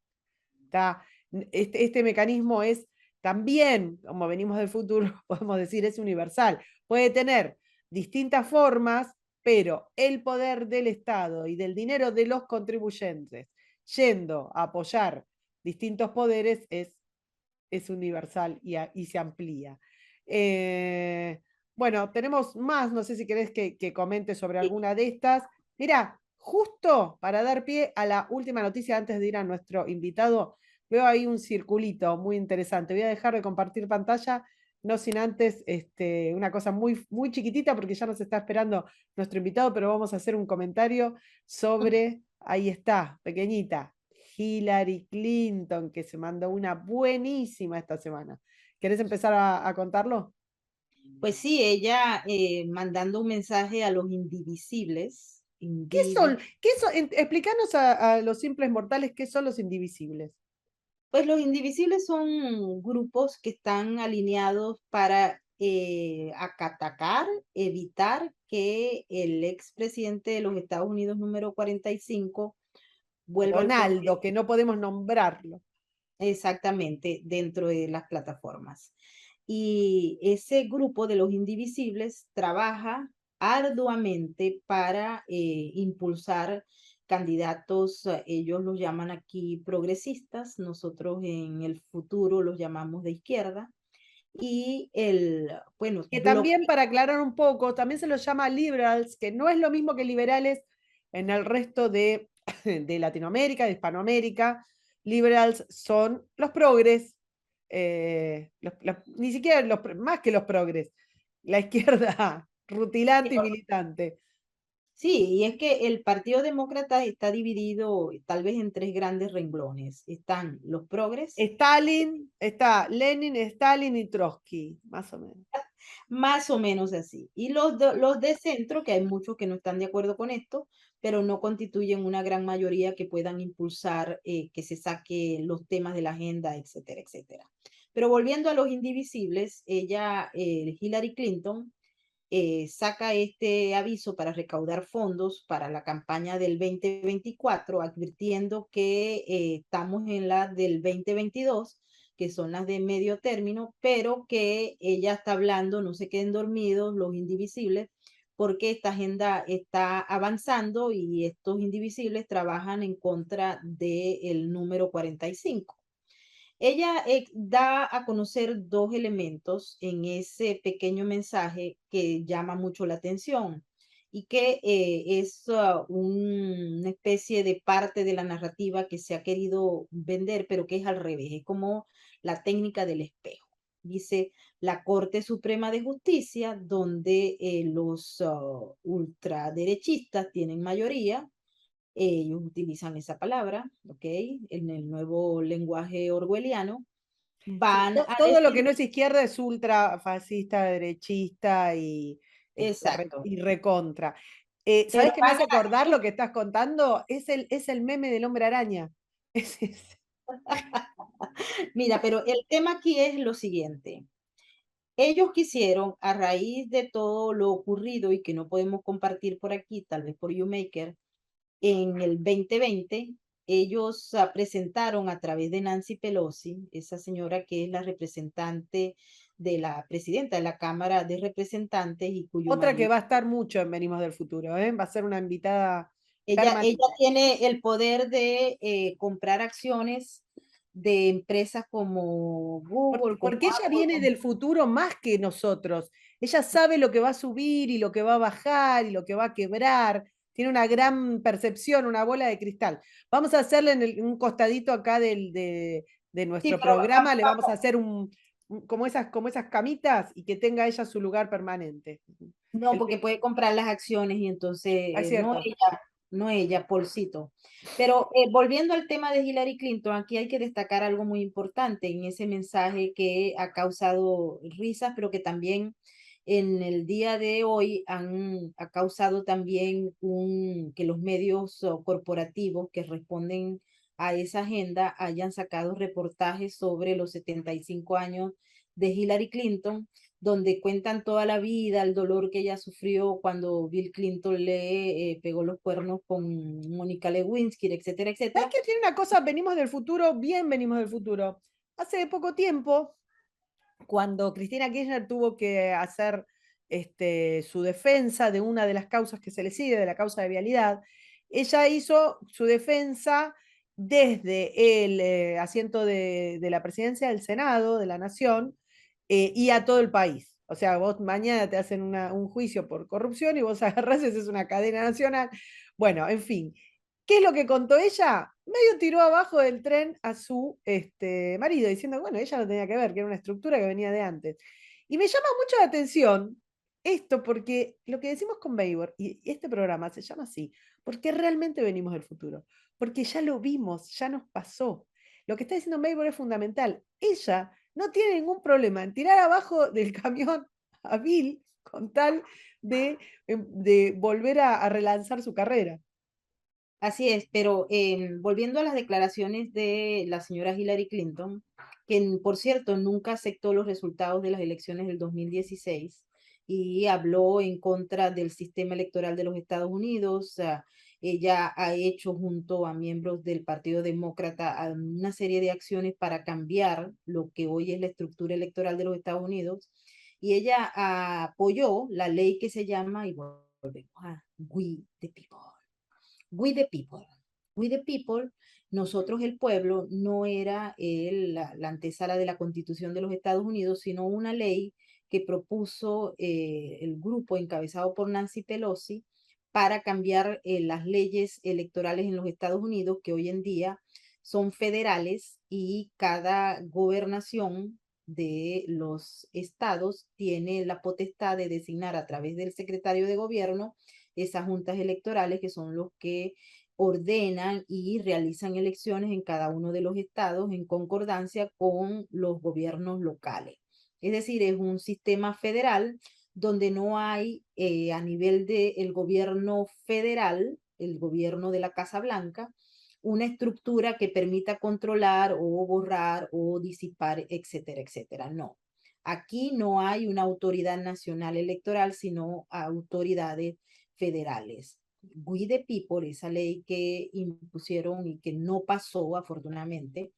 ¿Está? Este mecanismo es también, como venimos del futuro, podemos decir, es universal. Puede tener distintas formas, pero el poder del Estado y del dinero de los contribuyentes yendo a apoyar distintos poderes es universal y se amplía. Bueno, tenemos más, no sé si querés que comente sobre alguna de estas. Mira, justo para dar pie a la última noticia antes de ir a nuestro invitado, veo ahí un circulito muy interesante. Voy a dejar de compartir pantalla, no sin antes una cosa muy, muy chiquitita, porque ya nos está esperando nuestro invitado, pero vamos a hacer un comentario sobre, ahí está, pequeñita, Hillary Clinton, que se mandó una buenísima esta semana. ¿Querés empezar a contarlo? Pues sí, ella mandando un mensaje a los indivisibles, ¿Qué son? Explícanos a los simples mortales qué son los indivisibles. pues los indivisibles son grupos que están alineados para atacar, evitar que el expresidente de los Estados Unidos número 45 vuelva al poder. Donaldo, que no podemos nombrarlo. Exactamente, dentro de las plataformas. Y ese grupo de los indivisibles trabaja arduamente para impulsar candidatos, ellos los llaman aquí progresistas, nosotros en el futuro los llamamos de izquierda, y bueno, Que también, para aclarar un poco, también se los llama liberals, que no es lo mismo que liberales en el resto de Latinoamérica, de Hispanoamérica. Liberals son los progres, ni siquiera más que los progres, la izquierda rutilante y militante. Sí, y es que el Partido Demócrata está dividido tal vez en tres grandes renglones. Están los progres, Stalin, está Lenin, Stalin y Trotsky, más o menos. más o menos así. Y los de centro, que hay muchos que no están de acuerdo con esto, pero no constituyen una gran mayoría que puedan impulsar que se saque los temas de la agenda, etcétera, etcétera. Pero volviendo a los indivisibles, ella, Hillary Clinton, saca este aviso para recaudar fondos para la campaña del 2024, advirtiendo que estamos en la del 2022, que son las de medio término, pero que ella está hablando, no se queden dormidos los indivisibles, porque esta agenda está avanzando y estos indivisibles trabajan en contra del número 45. Ella da a conocer dos elementos en ese pequeño mensaje que llama mucho la atención y que es una especie de parte de la narrativa que se ha querido vender, pero que es al revés, es como la técnica del espejo. Dice la Corte Suprema de Justicia, donde los ultraderechistas tienen mayoría, ellos utilizan esa palabra, ¿ok? En el nuevo lenguaje orwelliano, Sí, van a todo lo que decir, no es izquierda es ultra fascista, derechista y, exacto, y recontra. pero ¿Sabes qué me van hace acordar a, lo que estás contando? Es el meme del hombre araña. Es. mira, pero el tema aquí es lo siguiente. Ellos quisieron, a raíz de todo lo ocurrido y que no podemos compartir por aquí, tal vez por YouMaker, en el 2020, ellos presentaron a través de Nancy Pelosi, esa señora que es la representante de la presidenta de la Cámara de Representantes y cuyo Otra que marido, va a estar mucho en Venimos del Futuro, ¿eh? Va a ser una invitada ella permanente. tiene el poder de comprar acciones de empresas como Google, como Porque ella Apple, viene como... del futuro más que nosotros. Ella sabe lo que va a subir y lo que va a bajar y lo que va a quebrar. Tiene una gran percepción, una bola de cristal. Vamos a hacerle en un costadito acá de Sí, nuestro pero programa, le vamos a hacer como esas camitas y que tenga ella su lugar permanente. no, El- porque puede comprar las acciones y entonces es no cierto. ella, no ella, Polcito. Pero volviendo al tema de Hillary Clinton, aquí hay que destacar algo muy importante en ese mensaje que ha causado risas, pero que también en el día de hoy ha causado también que los medios corporativos que responden a esa agenda hayan sacado reportajes sobre los 75 años de Hillary Clinton, donde cuentan toda la vida, el dolor que ella sufrió cuando Bill Clinton le pegó los cuernos con Mónica Lewinsky, etcétera, ¿Sabes etcétera. qué tiene una cosa? Venimos del futuro, bien venimos del futuro. Hace poco tiempo, cuando Cristina Kirchner tuvo que hacer su defensa de una de las causas que se le sigue, de la causa de vialidad, ella hizo su defensa desde el asiento de la presidencia del Senado de la Nación y a todo el país. O sea, vos mañana te hacen un juicio por corrupción y vos agarrás y haces una cadena nacional. Bueno, en fin. ¿Qué es lo que contó ella? Medio tiró abajo del tren a su marido, diciendo, bueno, ella no tenía que ver, que era una estructura que venía de antes. Y me llama mucho la atención esto, porque lo que decimos con Baybor, y este programa se llama así, porque realmente venimos del futuro, porque ya lo vimos, ya nos pasó. Lo que está diciendo Baybor es fundamental. Ella no tiene ningún problema en tirar abajo del camión a Bill con tal de volver a relanzar su carrera. Así es, pero volviendo a las declaraciones de la señora Hillary Clinton, que por cierto nunca aceptó los resultados de las elecciones del 2016 y habló en contra del sistema electoral de los Estados Unidos. Ella ha hecho junto a miembros del Partido Demócrata una serie de acciones para cambiar lo que hoy es la estructura electoral de los Estados Unidos y ella apoyó la ley que se llama, y volvemos a We the People. We the people. We the people, nosotros el pueblo, no era la antesala de la Constitución de los Estados Unidos, sino una ley que propuso el grupo encabezado por Nancy Pelosi para cambiar las leyes electorales en los Estados Unidos, que hoy en día son federales y cada gobernación de los estados tiene la potestad de designar a través del secretario de gobierno esas juntas electorales que son los que ordenan y realizan elecciones en cada uno de los estados en concordancia con los gobiernos locales. Es decir, es un sistema federal donde no hay a nivel del gobierno federal, el gobierno de la Casa Blanca, una estructura que permita controlar o borrar o disipar, etcétera, etcétera. No. Aquí no hay una autoridad nacional electoral, sino autoridades federales. We the People, esa ley que impusieron y que no pasó afortunadamente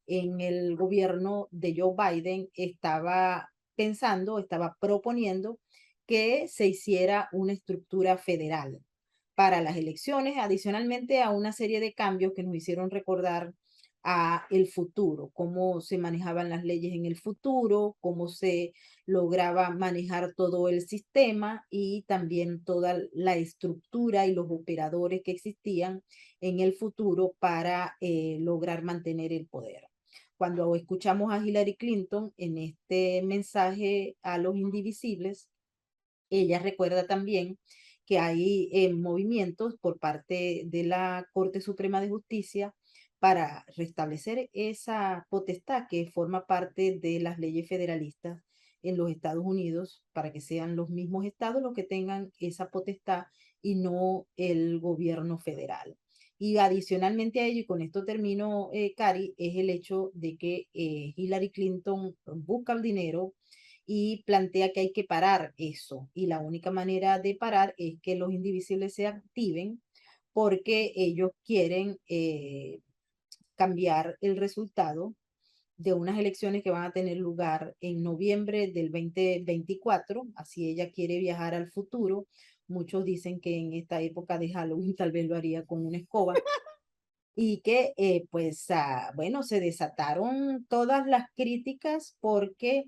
en el gobierno de Joe Biden, estaba pensando, estaba proponiendo que se hiciera una estructura federal para las elecciones, adicionalmente a una serie de cambios que nos hicieron recordar a el futuro, cómo se manejaban las leyes en el futuro, cómo se lograba manejar todo el sistema y también toda la estructura y los operadores que existían en el futuro para lograr mantener el poder. Cuando escuchamos a Hillary Clinton en este mensaje a los indivisibles, ella recuerda también que hay movimientos por parte de la Corte Suprema de Justicia para restablecer esa potestad que forma parte de las leyes federalistas en los Estados Unidos, para que sean los mismos estados los que tengan esa potestad y no el gobierno federal. Y adicionalmente a ello, y con esto termino, Cari, es el hecho de que Hillary Clinton busca el dinero y plantea que hay que parar eso. Y la única manera de parar es que los indivisibles se activen porque ellos quieren cambiar el resultado de unas elecciones que van a tener lugar en noviembre del 2024. Así ella quiere viajar al futuro. Muchos dicen que en esta época de Halloween tal vez lo haría con una escoba. Y que, pues, bueno, se desataron todas las críticas porque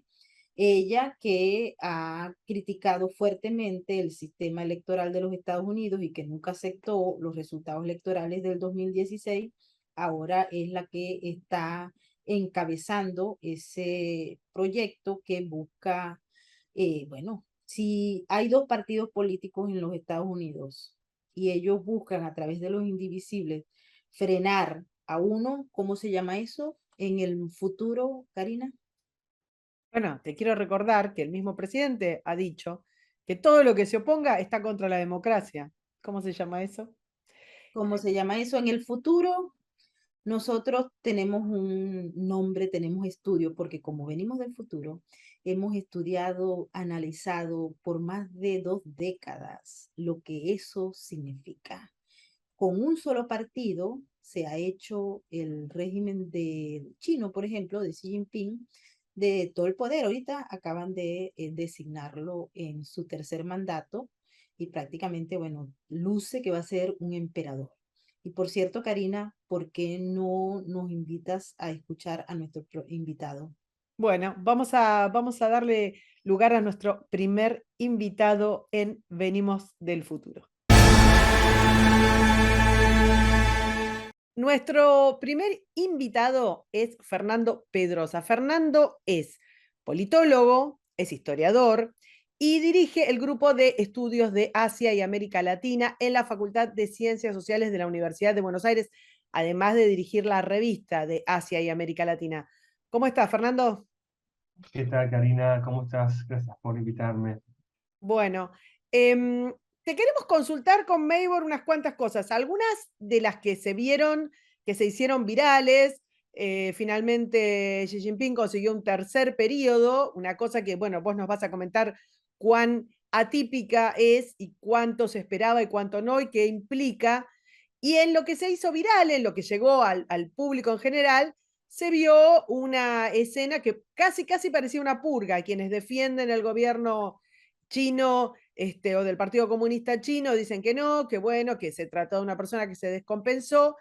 ella, que ha criticado fuertemente el sistema electoral de los Estados Unidos y que nunca aceptó los resultados electorales del 2016, ahora es la que está encabezando ese proyecto que busca, bueno, si hay dos partidos políticos en los Estados Unidos y ellos buscan a través de los indivisibles frenar a uno, ¿cómo se llama eso en el futuro, Karina? Bueno, te quiero recordar que el mismo presidente ha dicho que todo lo que se oponga está contra la democracia. ¿Cómo se llama eso? ¿Cómo se llama eso? En el futuro, nosotros tenemos un nombre, tenemos estudio, porque como venimos del futuro, hemos estudiado, analizado por más de 2 décadas lo que eso significa. Con un solo partido se ha hecho el régimen de chino, por ejemplo, de Xi Jinping, de todo el poder. Ahorita acaban de designarlo en su tercer mandato y prácticamente, bueno, luce que va a ser un emperador. Y por cierto, Karina, ¿por qué no nos invitas a escuchar a nuestro invitado? Bueno, vamos a darle lugar a nuestro primer invitado en Venimos del Futuro. Nuestro primer invitado es Fernando Pedrosa. Fernando es politólogo, es historiador y dirige el grupo de estudios de Asia y América Latina en la Facultad de Ciencias Sociales de la Universidad de Buenos Aires, además de dirigir la revista de Asia y América Latina. ¿Cómo estás, Fernando? ¿Qué tal, Karina? ¿Cómo estás? Gracias por invitarme. Bueno, te queremos consultar con Maybor unas cuantas cosas. Algunas de las que se vieron, que se hicieron virales. Finalmente Xi Jinping consiguió un tercer periodo, una cosa que, bueno, vos nos vas a comentar cuán atípica es y cuánto se esperaba y cuánto no y qué implica. Y en lo que se hizo viral, en lo que llegó al público en general, se vio una escena que casi parecía una purga. Quienes defienden el gobierno chino o del Partido Comunista Chino dicen que no, que bueno, que se trató de una persona que se descompensó,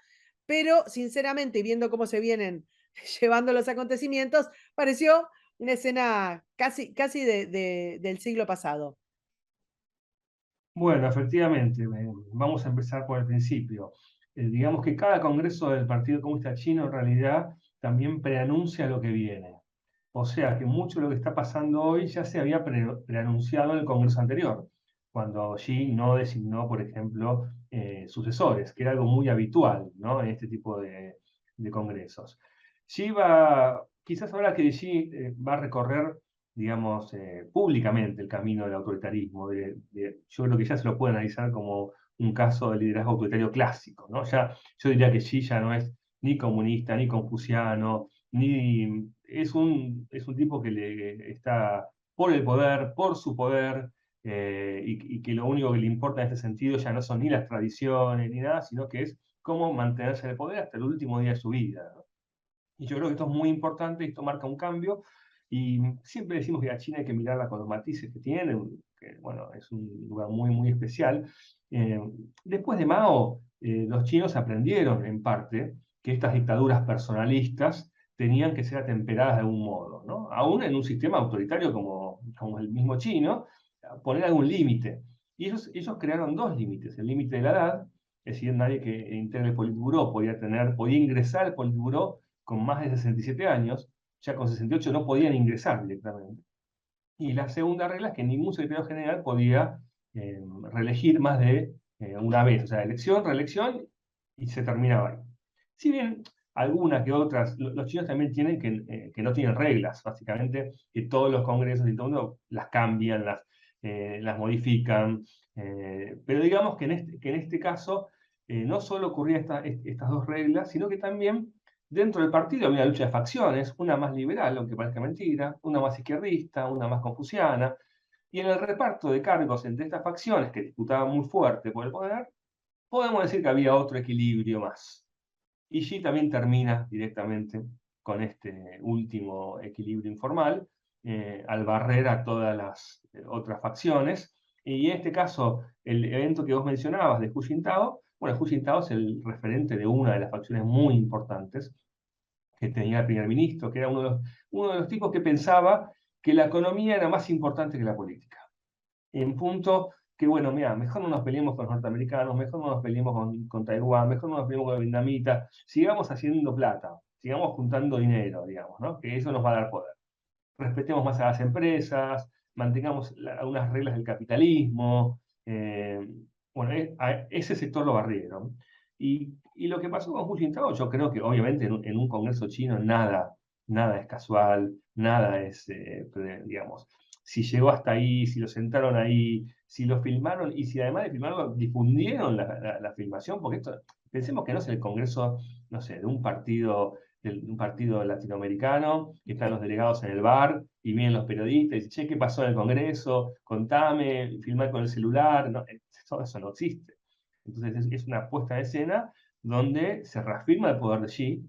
pero sinceramente, viendo cómo se vienen llevando los acontecimientos, pareció una escena casi del siglo pasado. Bueno, efectivamente, vamos a empezar por el principio. Digamos que cada congreso del Partido Comunista Chino en realidad también preanuncia lo que viene. O sea que mucho de lo que está pasando hoy ya se había preanunciado en el congreso anterior, cuando Xi no designó, por ejemplo, sucesores, que era algo muy habitual, ¿no?, en este tipo de congresos. Xi va, quizás ahora que Xi va a recorrer, digamos, públicamente el camino del autoritarismo. Yo creo que ya se lo puede analizar como un caso de liderazgo autoritario clásico, ¿no? Ya, yo diría que Xi ya no es ni comunista, ni confuciano, ni es un tipo que le está por el poder, por su poder, y que lo único que le importa en este sentido ya no son ni las tradiciones ni nada, sino que es cómo mantenerse en el poder hasta el último día de su vida, ¿no? Y yo creo que esto es muy importante, esto marca un cambio, y siempre decimos que a China hay que mirarla con los matices que tiene, que bueno, es un lugar muy especial. Eh, Después de Mao, los chinos aprendieron en parte que estas dictaduras personalistas tenían que ser atemperadas de algún modo, ¿no? Aún en un sistema autoritario como el mismo chino, poner algún límite. Y ellos crearon dos límites: el límite de la edad, es decir, nadie que integre el Politburó podía ingresar al Politburó con más de 67 años, ya con 68 no podían ingresar directamente. Y la segunda regla es que ningún secretario general podía reelegir más de una vez, o sea, elección, reelección, y se terminaba ahí. Si bien algunas que otras, los chinos también tienen que no tienen reglas, básicamente, que todos los congresos y todo el mundo las cambian, las modifican, pero digamos que en este caso no solo ocurrían estas dos reglas, sino que también dentro del partido había una lucha de facciones, una más liberal, aunque parezca mentira, una más izquierdista, una más confuciana, y en el reparto de cargos entre estas facciones que disputaban muy fuerte por el poder, podemos decir que había otro equilibrio más. Y Xi también termina directamente con este último equilibrio informal, al barrer a todas las otras facciones. Y en este caso, el evento que vos mencionabas de Hu Jintao, bueno, Hu Jintao es el referente de una de las facciones muy importantes que tenía el primer ministro, que era uno de los tipos que pensaba que la economía era más importante que la política. En punto que, bueno, mira, mejor no nos peleemos con los norteamericanos, mejor no nos peleemos con Taiwán, mejor no nos peleemos con los vietnamitas, sigamos haciendo plata, sigamos juntando dinero, digamos, ¿no? Que eso nos va a dar poder. Respetemos más a las empresas, mantengamos algunas reglas del capitalismo. Bueno, a ese sector lo barrieron. Y lo que pasó con Hu Jintao, yo creo que obviamente en un congreso chino nada es casual, nada es, digamos, si llegó hasta ahí, si lo sentaron ahí, si lo filmaron y si además de filmarlo difundieron la filmación, porque esto, pensemos que no es el congreso, no sé, de un partido latinoamericano, que están los delegados en el bar y vienen los periodistas y dicen, che, ¿qué pasó en el Congreso? Contame, filmar con el celular. No, eso no existe. Entonces es una puesta de escena donde se reafirma el poder de Xi,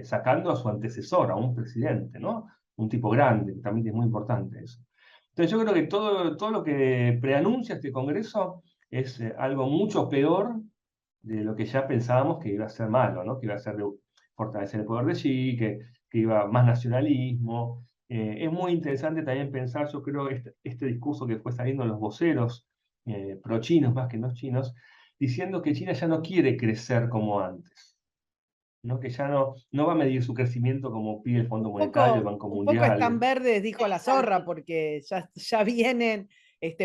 sacando a su antecesor, a un presidente, ¿no? Un tipo grande, que también es muy importante eso. Entonces yo creo que todo lo que preanuncia este Congreso es algo mucho peor de lo que ya pensábamos que iba a ser malo, ¿no? Que iba a ser de fortalecer el poder de Xi, que iba más nacionalismo. Es muy interesante también pensar, yo creo, este discurso que fue saliendo en los voceros pro-chinos, más que no chinos, diciendo que China ya no quiere crecer como antes, ¿no? Que ya no va a medir su crecimiento como pide el Fondo Monetario, el Banco Un poco Mundial. están verdes, dijo la zorra, porque ya vienen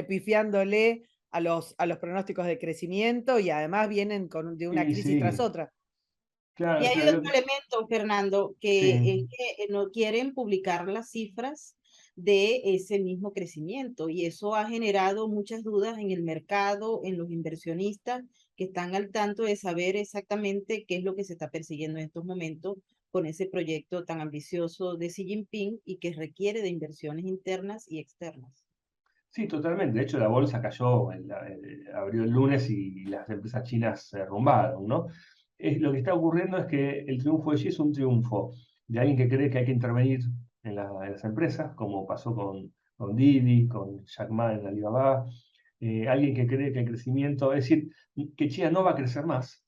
pifiándole a los pronósticos de crecimiento y además vienen de una Sí, crisis tras sí, otra. Y claro, hay claro. otro elemento, Fernando, que es Sí, que no quieren publicar las cifras de ese mismo crecimiento y eso ha generado muchas dudas en el mercado, en los inversionistas que están al tanto de saber exactamente qué es lo que se está persiguiendo en estos momentos con ese proyecto tan ambicioso de Xi Jinping y que requiere de inversiones internas y externas. sí, totalmente. De hecho, la bolsa cayó, abrió el lunes y las empresas chinas se derrumbaron, ¿no? Lo que está ocurriendo es que el triunfo de Xi es un triunfo de alguien que cree que hay que intervenir en las empresas, como pasó con Didi, con Jack Ma en Alibaba. Alguien que cree que el crecimiento, es decir, que China no va a crecer más.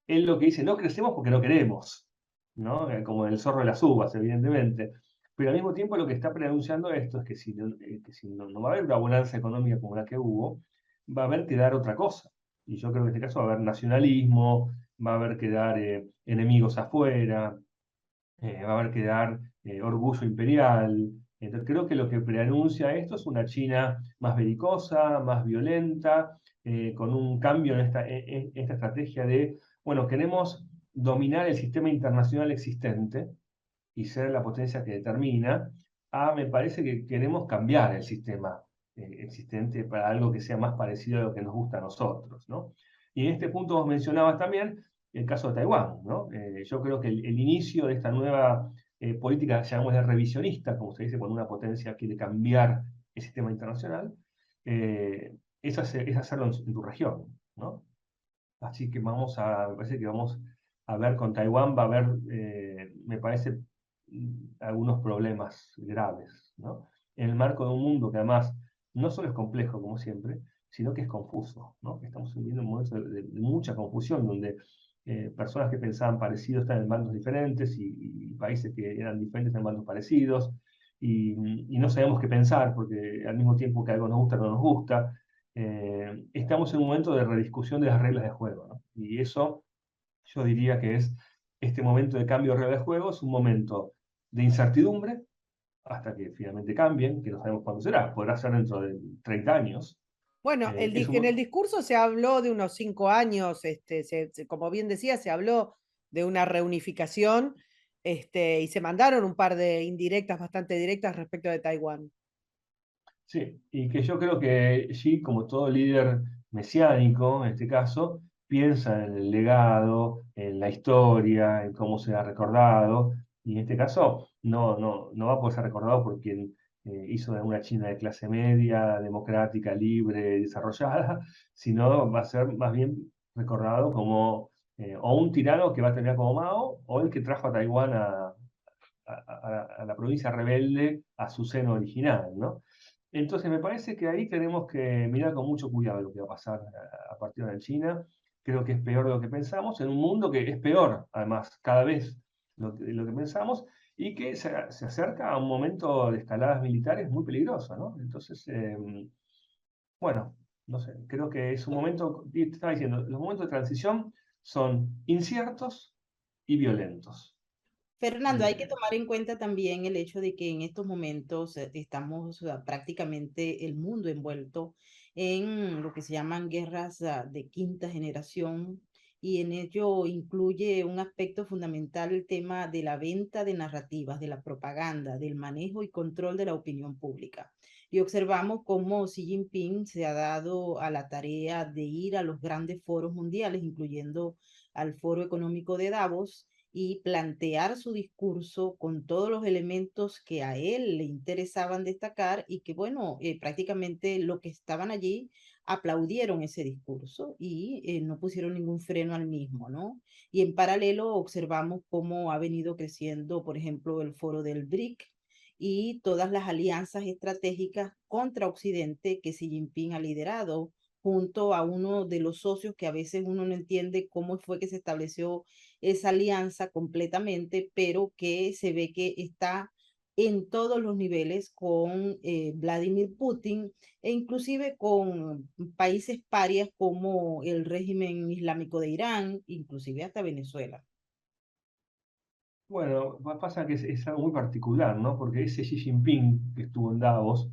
Él lo que dice, no crecemos porque no queremos, ¿no? Como el zorro de las uvas, evidentemente. Pero al mismo tiempo lo que está preanunciando esto es que si no va a haber una bonanza económica como la que hubo, va a haber que dar otra cosa. Y yo creo que en este caso va a haber nacionalismo, va a haber que dar enemigos afuera, va a haber que dar orgullo imperial. Entonces creo que lo que preanuncia esto es una China más belicosa, más violenta, con un cambio en esta estrategia de, bueno, queremos dominar el sistema internacional existente y ser la potencia que determina, me parece que queremos cambiar el sistema existente para algo que sea más parecido a lo que nos gusta a nosotros, ¿no? Y en este punto vos mencionabas también el caso de Taiwán, ¿no? Yo creo que el inicio de esta nueva política, llamémosla revisionista, como se dice, cuando una potencia quiere cambiar el sistema internacional, es hacerlo en tu región, ¿no? Así que me parece que vamos a ver con Taiwán, va a haber, me parece, algunos problemas graves, ¿no? En el marco de un mundo que además no solo es complejo, como siempre, sino que es confuso, ¿no? Estamos viviendo un momento de mucha confusión, donde personas que pensaban parecido están en bandos diferentes y países que eran diferentes en bandos parecidos y no sabemos qué pensar porque al mismo tiempo que algo nos gusta no nos gusta. Estamos en un momento de rediscusión de las reglas de juego, ¿no? Y eso yo diría que es este momento de cambio de reglas de juego, es un momento de incertidumbre hasta que finalmente cambien, que no sabemos cuándo será, podrá ser dentro de 30 años. Bueno, en el discurso se habló de unos 5 años, como bien decía, se habló de una reunificación, y se mandaron un par de indirectas bastante directas respecto de Taiwán. Sí, y que yo creo que Xi, como todo líder mesiánico, en este caso, piensa en el legado, en la historia, en cómo será recordado, y en este caso no va a poder ser recordado por quien hizo de una China de clase media, democrática, libre, desarrollada, sino va a ser más bien recordado como o un tirano que va a terminar como Mao, o el que trajo a Taiwán a la provincia rebelde a su seno original, ¿no? Entonces me parece que ahí tenemos que mirar con mucho cuidado lo que va a pasar a partir de China. Creo que es peor de lo que pensamos, en un mundo que es peor, además, cada vez lo que pensamos, y que se acerca a un momento de escaladas militares muy peligroso, ¿no? Entonces, bueno, no sé, creo que es un momento, te estaba diciendo, los momentos de transición son inciertos y violentos. Fernando, hay que tomar en cuenta también el hecho de que en estos momentos estamos prácticamente el mundo envuelto en lo que se llaman guerras de quinta generación y en ello incluye un aspecto fundamental el tema de la venta de narrativas, de la propaganda, del manejo y control de la opinión pública. Y observamos cómo Xi Jinping se ha dado a la tarea de ir a los grandes foros mundiales, incluyendo al Foro Económico de Davos y plantear su discurso con todos los elementos que a él le interesaban destacar y que, bueno, prácticamente lo que estaban allí aplaudieron ese discurso y no pusieron ningún freno al mismo, ¿no? Y en paralelo observamos cómo ha venido creciendo, por ejemplo, el foro del BRIC y todas las alianzas estratégicas contra Occidente que Xi Jinping ha liderado junto a uno de los socios que a veces uno no entiende cómo fue que se estableció esa alianza completamente, pero que se ve que está en todos los niveles con Vladimir Putin e inclusive con países parias como el régimen islámico de Irán, inclusive hasta Venezuela. Bueno, pasa que es algo muy particular, ¿no? Porque ese Xi Jinping que estuvo en Davos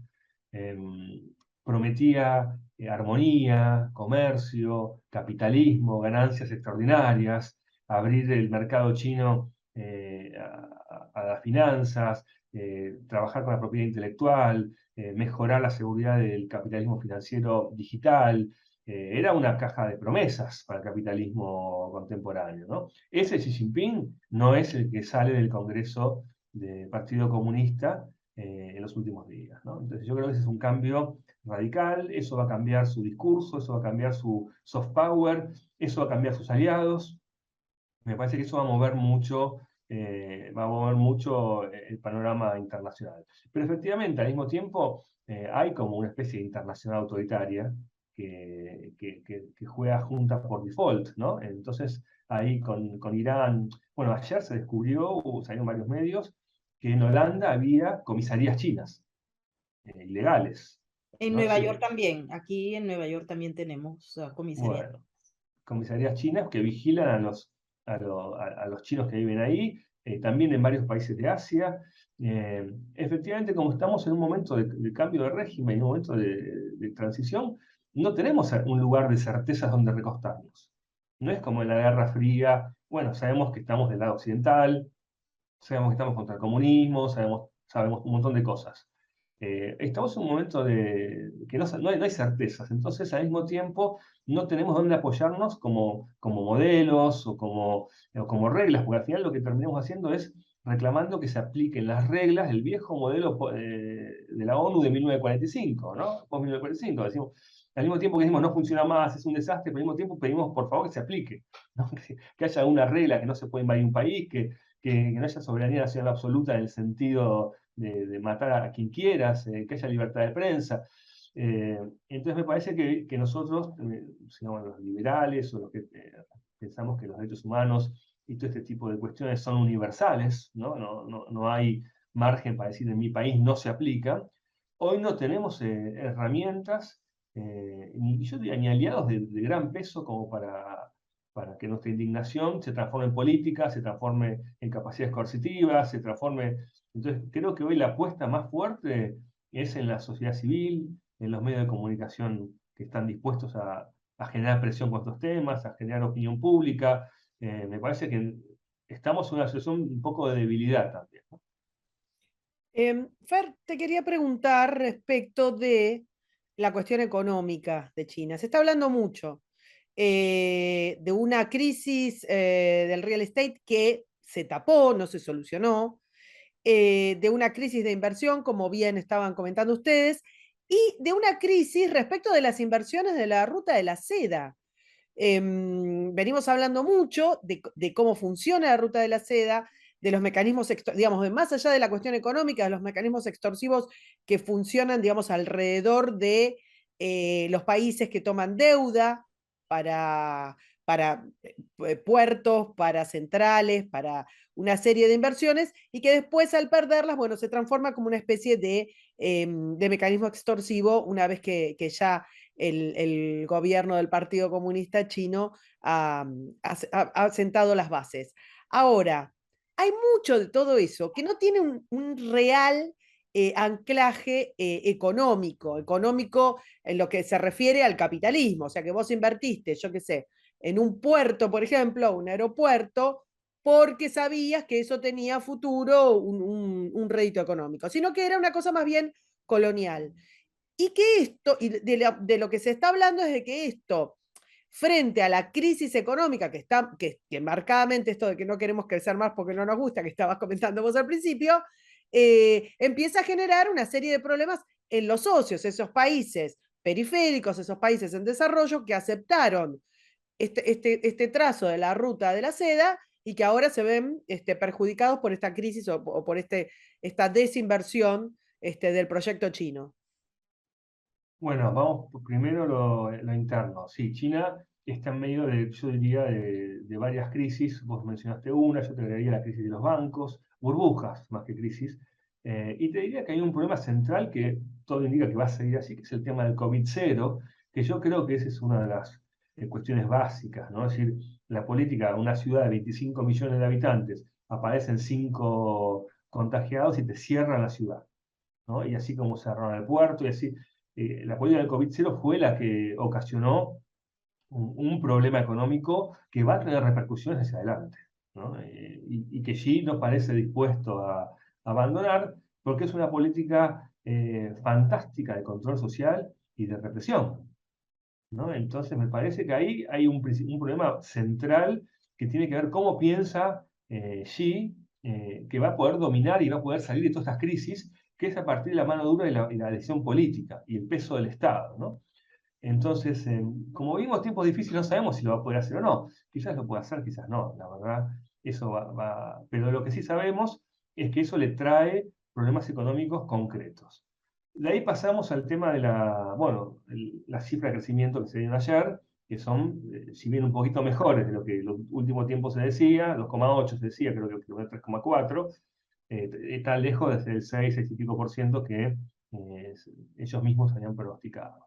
prometía armonía, comercio, capitalismo, ganancias extraordinarias, abrir el mercado chino a las finanzas, trabajar con la propiedad intelectual, mejorar la seguridad del capitalismo financiero digital. Era una caja de promesas para el capitalismo contemporáneo, ¿no? Ese Xi Jinping no es el que sale del Congreso del Partido Comunista en los últimos días, ¿no? Entonces yo creo que ese es un cambio radical, eso va a cambiar su discurso, eso va a cambiar su soft power, eso va a cambiar sus aliados. Me parece que eso va a mover mucho el panorama internacional. Pero efectivamente, al mismo tiempo, hay como una especie de internacional autoritaria que juega juntas por default, ¿no? Entonces, ahí con Irán, bueno, ayer se descubrió, salieron varios medios, que en Holanda había comisarías chinas, ilegales, En ¿no? Nueva York también, aquí en Nueva York también tenemos comisariato. Bueno, comisarías chinas que vigilan a los chinos que viven ahí, también en varios países de Asia. Efectivamente, como estamos en un momento de cambio de régimen, en un momento de transición, no tenemos un lugar de certezas donde recostarnos. No es como en la Guerra Fría, bueno, sabemos que estamos del lado occidental, sabemos que estamos contra el comunismo, sabemos un montón de cosas. Estamos en un momento de que no hay certezas, entonces al mismo tiempo no tenemos dónde apoyarnos como modelos o como reglas, porque al final lo que terminamos haciendo es reclamando que se apliquen las reglas del viejo modelo de la ONU de 1945, ¿no? Post 1945, decimos, al mismo tiempo que decimos no funciona más, es un desastre, pero al mismo tiempo pedimos por favor que se aplique, ¿no? Que haya una regla, que no se puede invadir un país, que no haya soberanía nacional absoluta en el sentido de matar a quien quieras, que haya libertad de prensa. Entonces me parece que nosotros, digamos, los liberales o los que pensamos que los derechos humanos y todo este tipo de cuestiones son universales, ¿no? No hay margen para decir en mi país no se aplica. Hoy no tenemos herramientas, yo diría, ni aliados de gran peso como para que nuestra indignación se transforme en política, se transforme en capacidades coercitivas, se transforme... Entonces, creo que hoy la apuesta más fuerte es en la sociedad civil, en los medios de comunicación que están dispuestos a generar presión con estos temas, a generar opinión pública. Me parece que estamos en una situación un poco de debilidad también, ¿no? Fer, te quería preguntar respecto de la cuestión económica de China. Se está hablando mucho de una crisis del real estate que se tapó, no se solucionó, de una crisis de inversión, como bien estaban comentando ustedes, y de una crisis respecto de las inversiones de la ruta de la seda. Venimos hablando mucho de cómo funciona la ruta de la seda, de los mecanismos, digamos, de más allá de la cuestión económica, de los mecanismos extorsivos que funcionan, digamos, alrededor de los países que toman deuda para puertos, para centrales, para una serie de inversiones, y que después al perderlas, bueno, se transforma como una especie de mecanismo extorsivo una vez que ya el gobierno del Partido Comunista Chino ha sentado las bases. Ahora, hay mucho de todo eso que no tiene un real anclaje económico en lo que se refiere al capitalismo. O sea, que vos invertiste, yo qué sé, en un puerto, por ejemplo, un aeropuerto, porque sabías que eso tenía futuro un rédito económico, sino que era una cosa más bien colonial. Y que esto, y de lo que se está hablando es de que esto, frente a la crisis económica que marcadamente esto de que no queremos crecer más porque no nos gusta, que estabas comentando vos al principio, empieza a generar una serie de problemas en los socios, esos países periféricos, esos países en desarrollo que aceptaron este trazo de la ruta de la seda y que ahora se ven perjudicados por esta crisis o por esta desinversión del proyecto chino. Bueno, vamos primero lo interno. Sí, China está en medio de, yo diría, de varias crisis. Vos mencionaste una, yo te agregaría la crisis de los bancos, burbujas más que crisis. Y te diría que hay un problema central que todo indica que va a seguir así, que es el tema del COVID-0, que yo creo que esa es una de las cuestiones básicas, ¿no? Es decir, la política de una ciudad de 25 millones de habitantes, aparecen 5 contagiados y te cierran la ciudad, ¿no? Y así como cerraron el puerto y así la política del COVID-0 fue la que ocasionó un problema económico que va a tener repercusiones hacia adelante, ¿no? Y que Xi no parece dispuesto a abandonar porque es una política fantástica de control social y de represión, ¿no? Entonces me parece que ahí hay un problema central que tiene que ver cómo piensa Xi que va a poder dominar y va a poder salir de todas estas crisis, que es a partir de la mano dura y la decisión política y el peso del Estado, ¿no? Entonces, como vivimos tiempos difíciles, no sabemos si lo va a poder hacer o no. Quizás lo pueda hacer, quizás no, la verdad, eso Pero lo que sí sabemos es que eso le trae problemas económicos concretos. De ahí pasamos al tema de la cifra de crecimiento que se dieron ayer, que son, si bien un poquito mejores de lo que en los últimos tiempos se decía, 2,8 se decía, creo que 3,4, está lejos desde el 6 y pico por ciento que ellos mismos habían pronosticado.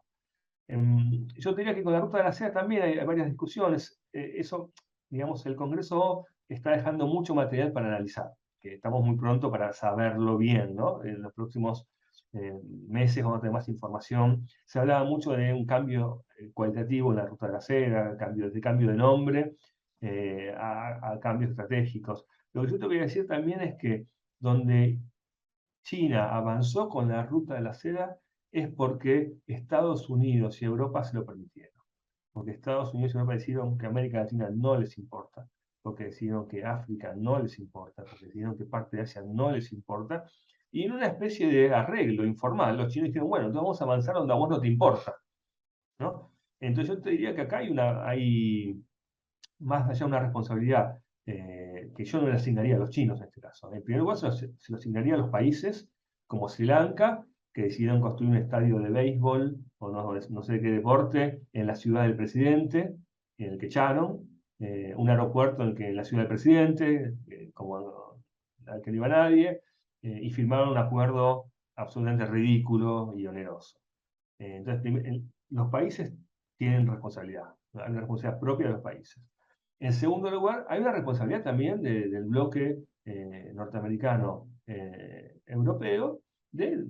Yo diría que con la ruta de la seda también hay varias discusiones. Eso, digamos, el Congreso está dejando mucho material para analizar, que estamos muy pronto para saberlo bien, ¿no? En los próximos meses vamos a tener más información. Se hablaba mucho de un cambio cualitativo en la ruta de la seda, de cambio de nombre a cambios estratégicos. Lo que yo te voy a decir también es que donde China avanzó con la ruta de la seda es porque Estados Unidos y Europa se lo permitieron. Porque Estados Unidos y Europa decidieron que América Latina no les importa, porque decidieron que África no les importa, porque decidieron que parte de Asia no les importa. Y en una especie de arreglo informal, los chinos dijeron, bueno, entonces vamos a avanzar donde a vos no te importa, ¿no? Entonces yo te diría que acá hay más allá de una responsabilidad que yo no le asignaría a los chinos en este caso. En primer lugar, se lo asignaría a los países como Sri Lanka, que decidieron construir un estadio de béisbol o no sé de qué deporte en la ciudad del presidente, en el que echaron. un aeropuerto en que la ciudad del presidente, como al que no iba nadie, y firmaron un acuerdo absolutamente ridículo y oneroso. Entonces, los países tienen responsabilidad, ¿no? Hay una responsabilidad propia de los países. En segundo lugar, hay una responsabilidad también del bloque norteamericano europeo de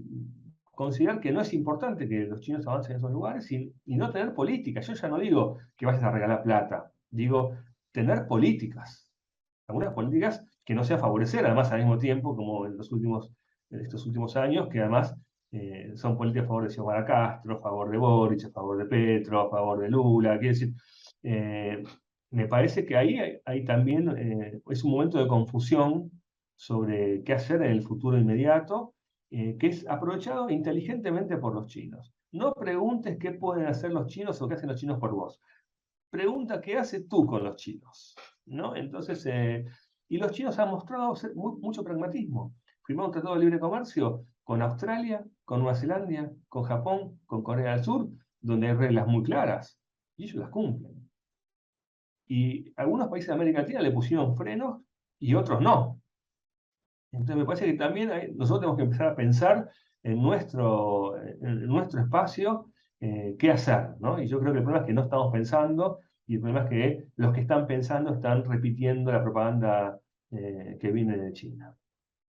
considerar que no es importante que los chinos avancen en esos lugares y no tener políticas. Yo ya no digo que vayas a regalar plata, digo tener políticas. Algunas políticas que no sea favorecer, además al mismo tiempo, como en estos últimos años, que además son políticas a favor de Xiomara Castro, a favor de Boric, a favor de Petro, a favor de Lula. Quiero decir, me parece que ahí hay también es un momento de confusión sobre qué hacer en el futuro inmediato, que es aprovechado inteligentemente por los chinos. No preguntes qué pueden hacer los chinos o qué hacen los chinos por vos. Pregunta qué haces tú con los chinos, ¿no? Entonces, y los chinos han mostrado mucho pragmatismo. Firmaron un tratado de libre comercio con Australia, con Nueva Zelanda, con Japón, con Corea del Sur, donde hay reglas muy claras, y ellos las cumplen. Y algunos países de América Latina le pusieron frenos y otros no. Entonces me parece que también nosotros tenemos que empezar a pensar en nuestro espacio qué hacer, ¿no? Y yo creo que el problema es que no estamos pensando y el problema es que los que están pensando están repitiendo la propaganda que viene de China.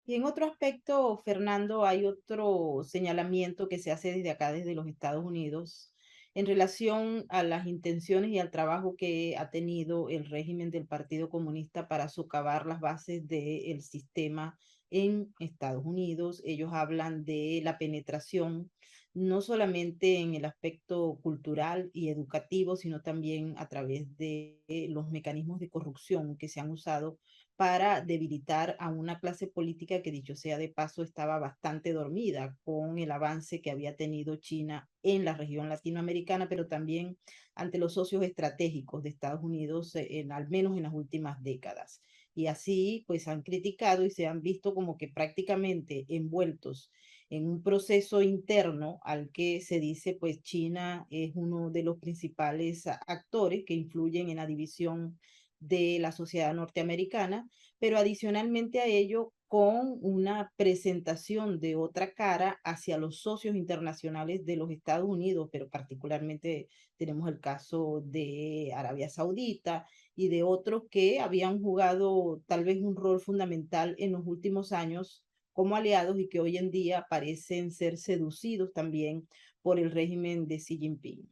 Y en otro aspecto, Fernando, hay otro señalamiento que se hace desde acá, desde los Estados Unidos, en relación a las intenciones y al trabajo que ha tenido el régimen del Partido Comunista para socavar las bases del sistema en Estados Unidos. Ellos hablan de la penetración, no solamente en el aspecto cultural y educativo, sino también a través de los mecanismos de corrupción que se han usado para debilitar a una clase política que, dicho sea de paso, estaba bastante dormida con el avance que había tenido China en la región latinoamericana, pero también ante los socios estratégicos de Estados Unidos, al menos en las últimas décadas. Y así, pues han criticado y se han visto como que prácticamente envueltos en un proceso interno al que se dice, pues China es uno de los principales actores que influyen en la división de la sociedad norteamericana, pero adicionalmente a ello con una presentación de otra cara hacia los socios internacionales de los Estados Unidos, pero particularmente tenemos el caso de Arabia Saudita y de otros que habían jugado tal vez un rol fundamental en los últimos años como aliados y que hoy en día parecen ser seducidos también por el régimen de Xi Jinping.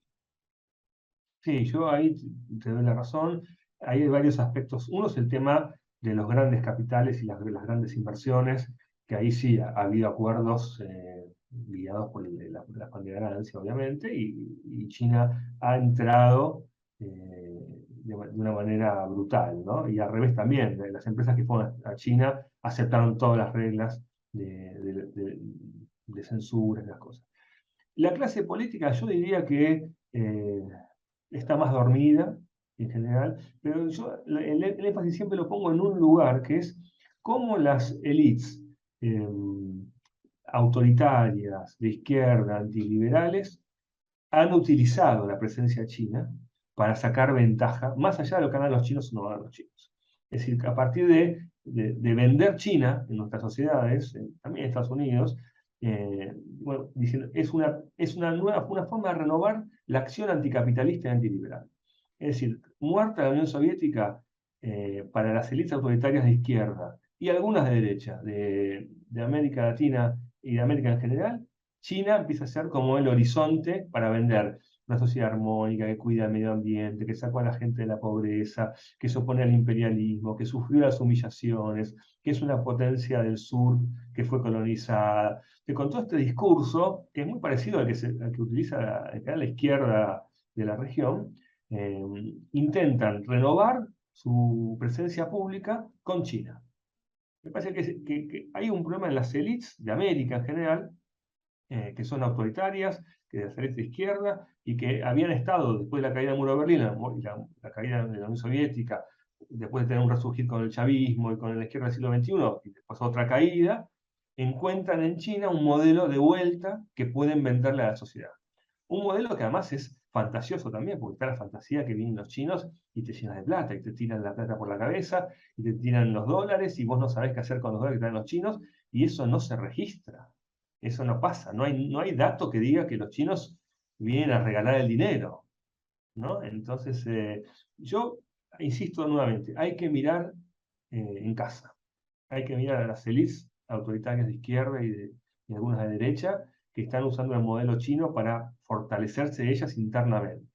Sí, yo ahí te doy la razón. Ahí hay varios aspectos. Uno es el tema de los grandes capitales y las grandes inversiones, que ahí sí ha habido acuerdos guiados por la pandemia de ganancia, obviamente, y China ha entrado de una manera brutal, ¿no? Y al revés también, las empresas que fueron a China aceptaron todas las reglas de censura y las cosas. La clase política, yo diría que está más dormida en general, pero yo el énfasis siempre lo pongo en un lugar, que es cómo las élites autoritarias, de izquierda, antiliberales, han utilizado la presencia china para sacar ventaja, más allá de lo que hagan los chinos o no hagan los chinos. Es decir, a partir de vender China en nuestras sociedades, también en Estados Unidos, bueno, diciendo, es una forma de renovar la acción anticapitalista y antiliberal. Es decir, muerta la Unión Soviética para las élites autoritarias de izquierda y algunas de derecha, de América Latina y de América en general, China empieza a ser como el horizonte para vender una sociedad armónica que cuida el medio ambiente, que sacó a la gente de la pobreza, que se opone al imperialismo, que sufrió las humillaciones, que es una potencia del sur que fue colonizada. Que con todo este discurso, que es muy parecido al que utiliza la izquierda de la región, intentan renovar su presencia pública con China. Me parece que hay un problema en las élites de América en general, que son autoritarias, que de la derecha izquierda, y que habían estado después de la caída del muro de Berlín y la caída de la Unión Soviética, después de tener un resurgir con el chavismo y con la izquierda del siglo XXI, y después otra caída, encuentran en China un modelo de vuelta que pueden venderle a la sociedad. Un modelo que además es fantasioso también, porque está la fantasía que vienen los chinos y te llenas de plata, y te tiran la plata por la cabeza, y te tiran los dólares, y vos no sabés qué hacer con los dólares que traen los chinos, y eso no se registra. Eso no pasa. No hay dato que diga que los chinos vienen a regalar el dinero, ¿no? Entonces, yo insisto nuevamente, hay que mirar en casa. Hay que mirar a las élites autoritarias de izquierda y algunas de derecha que están usando el modelo chino para fortalecerse ellas internamente.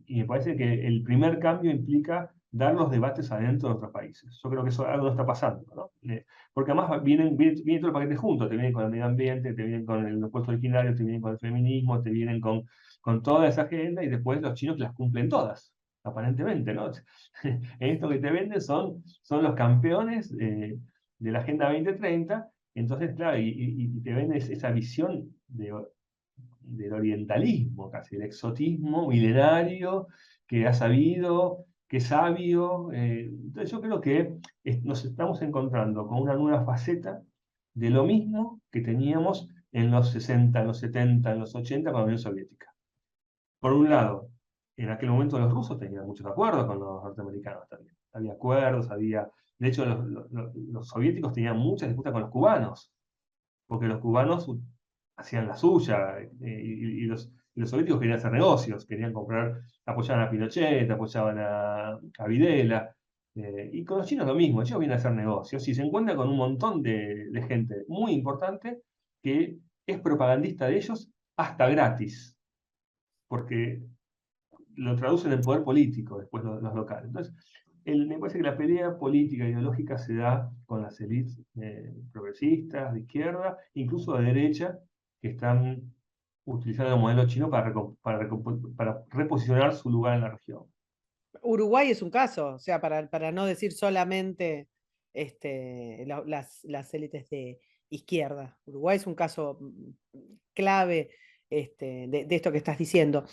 Y me parece que el primer cambio implica dar los debates adentro de nuestros países. Yo creo que eso algo no está pasando, ¿no? Porque además viene todo el paquete junto, te vienen con el medio ambiente, te vienen con los puestos originarios, te vienen con el feminismo, te vienen con toda esa agenda y después los chinos las cumplen todas, aparentemente, ¿no? En esto que te venden son los campeones de la Agenda 2030, entonces, claro, y te venden esa visión del orientalismo, casi, el exotismo milenario que ha sabido, que es sabio. Entonces yo creo que nos estamos encontrando con una nueva faceta de lo mismo que teníamos en los 60, en los 70, en los 80 con la Unión Soviética. Por un lado, en aquel momento los rusos tenían muchos acuerdos con los norteamericanos también. Había acuerdos, de hecho los soviéticos tenían muchas disputas con los cubanos, porque los cubanos hacían la suya, y los soviéticos querían hacer negocios, querían comprar, apoyaban a Pinochet, apoyaban a Videla, y con los chinos lo mismo, ellos vienen a hacer negocios y se encuentran con un montón de gente muy importante que es propagandista de ellos hasta gratis, porque lo traducen en poder político después los locales. Entonces, me parece que la pelea política e ideológica se da con las élites progresistas, de izquierda, incluso de derecha, que están utilizando el modelo chino para reposicionar su lugar en la región. Uruguay es un caso, o sea, para no decir solamente las élites de izquierda. Uruguay es un caso clave de esto que estás diciendo.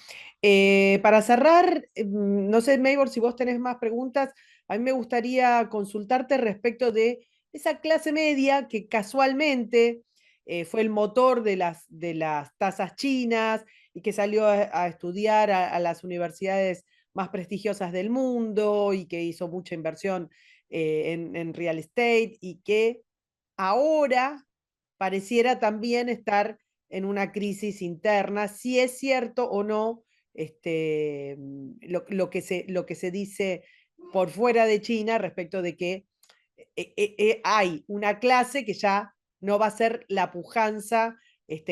Para cerrar, no sé, Maybor, si vos tenés más preguntas, a mí me gustaría consultarte respecto de esa clase media que casualmente fue el motor de las tasas chinas y que salió a estudiar a las universidades más prestigiosas del mundo y que hizo mucha inversión en real estate y que ahora pareciera también estar en una crisis interna, si es cierto o no lo que se dice por fuera de China respecto de que hay una clase que ya no va a ser la pujanza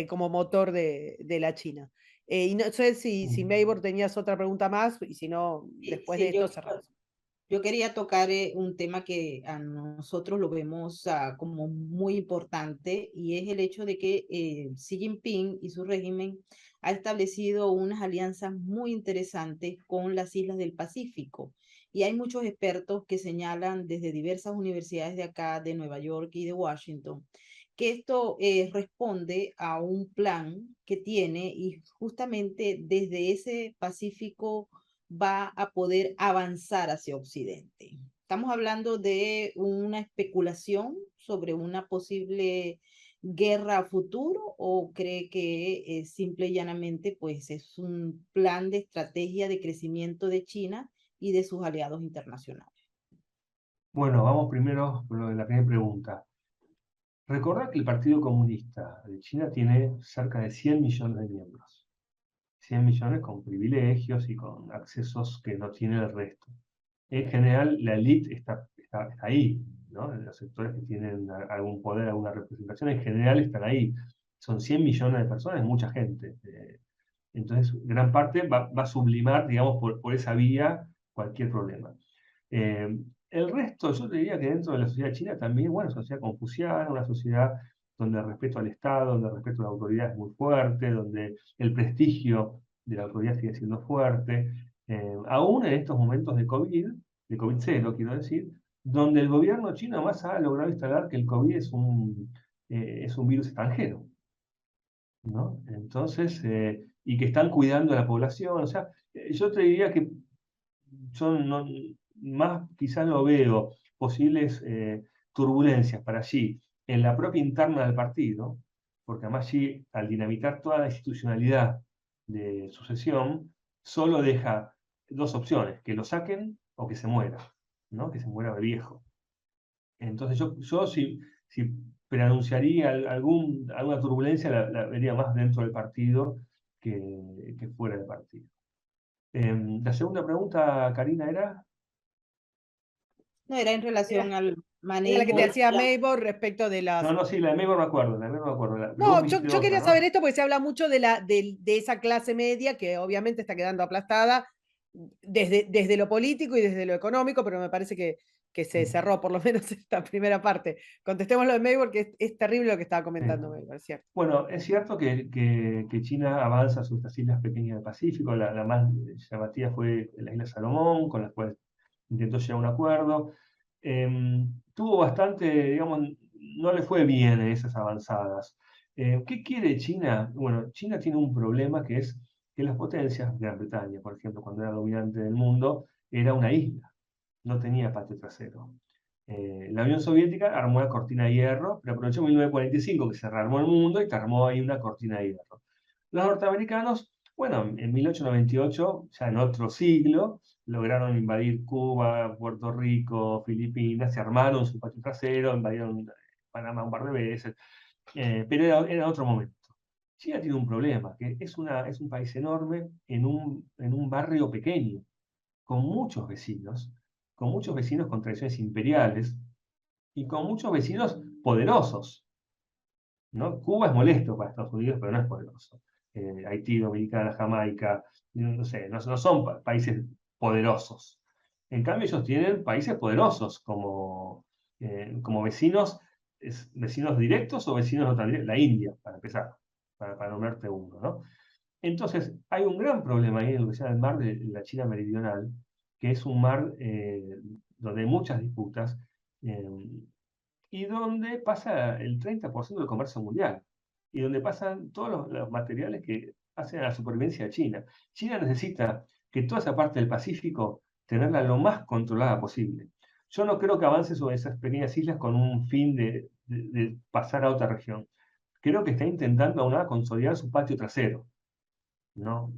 como motor de la China. Y no sé si Maybor tenías otra pregunta más, y si no, después de esto cerramos. Yo quería tocar un tema que a nosotros lo vemos como muy importante, y es el hecho de que Xi Jinping y su régimen ha establecido unas alianzas muy interesantes con las islas del Pacífico. Y hay muchos expertos que señalan desde diversas universidades de acá, de Nueva York y de Washington, que esto responde a un plan que tiene, y justamente desde ese Pacífico va a poder avanzar hacia Occidente. Estamos hablando de una especulación sobre una posible guerra a futuro, o cree que simple y llanamente pues es un plan de estrategia de crecimiento de China y de sus aliados internacionales. Bueno, vamos primero por lo de la primera pregunta. Recordad que el Partido Comunista de China tiene cerca de 100 millones de miembros. 100 millones con privilegios y con accesos que no tiene el resto. En general, la élite está ahí, ¿no? Los sectores que tienen algún poder, alguna representación, en general están ahí. Son 100 millones de personas, es mucha gente. Entonces, gran parte va a sublimar, digamos, por esa vía cualquier problema. El resto, yo te diría que dentro de la sociedad china también, bueno, es una sociedad confuciana, una sociedad donde el respeto al Estado, donde el respeto a la autoridad es muy fuerte, donde el prestigio de la autoridad sigue siendo fuerte, aún en estos momentos de COVID-0, quiero decir, donde el gobierno chino más ha logrado instalar que el COVID es un virus extranjero, ¿no? Entonces, y que están cuidando a la población, o sea, yo te diría que yo más quizás lo veo posibles turbulencias para allí, en la propia interna del partido, porque además Xi, al dinamitar toda la institucionalidad de sucesión, solo deja dos opciones, que lo saquen o que se muera, ¿no? Que se muera de viejo. Entonces yo si preanunciaría alguna turbulencia, la vería más dentro del partido que fuera del partido. La segunda pregunta, Karina, era... No, era en relación Era, al era la que manejo te de hacía la... Maybor respecto de las... No, sí, la de Maybor me acuerdo, la de Maybor me acuerdo. Pero vos No, me hiciste yo otra, quería saber ¿no? esto porque se habla mucho de esa clase media que obviamente está quedando aplastada desde lo político y desde lo económico, pero me parece que se cerró por lo menos esta primera parte. Contestemos lo de Maybor, que es terrible lo que estaba comentando Maybor, es cierto. Bueno, es cierto que China avanza sobre estas islas pequeñas del Pacífico. La más llamativa fue la isla Salomón, con las cuales intentó llegar a un acuerdo. Tuvo bastante, digamos, no le fue bien en esas avanzadas. ¿Qué quiere China? Bueno, China tiene un problema que es que las potencias, Gran Bretaña, por ejemplo, cuando era dominante del mundo, era una isla, no tenía patio trasero. La Unión Soviética armó la cortina de hierro, pero aprovechó 1945 que se rearmó el mundo y te armó ahí una cortina de hierro. Los norteamericanos, bueno, en 1898, ya en otro siglo, lograron invadir Cuba, Puerto Rico, Filipinas, se armaron su patio trasero, invadieron Panamá un par de veces, pero era otro momento. China tiene un problema, que es un país enorme en un barrio pequeño, con muchos vecinos con tradiciones imperiales y con muchos vecinos poderosos, ¿no? Cuba es molesto para Estados Unidos, pero no es poderoso. Haití, Dominicana, Jamaica, no sé, no son países poderosos. En cambio, ellos tienen países poderosos como vecinos, vecinos directos o vecinos no tan directos. La India, para empezar, para nombrarte uno, ¿no? Entonces, hay un gran problema ahí en lo que se llama el mar de la China Meridional, que es un mar donde hay muchas disputas y donde pasa el 30% del comercio mundial y donde pasan todos los materiales que hacen a la supervivencia de China. China necesita que toda esa parte del Pacífico tenerla lo más controlada posible. Yo no creo que avance sobre esas pequeñas islas con un fin de pasar a otra región. Creo que está intentando aún consolidar su patio trasero, ¿no?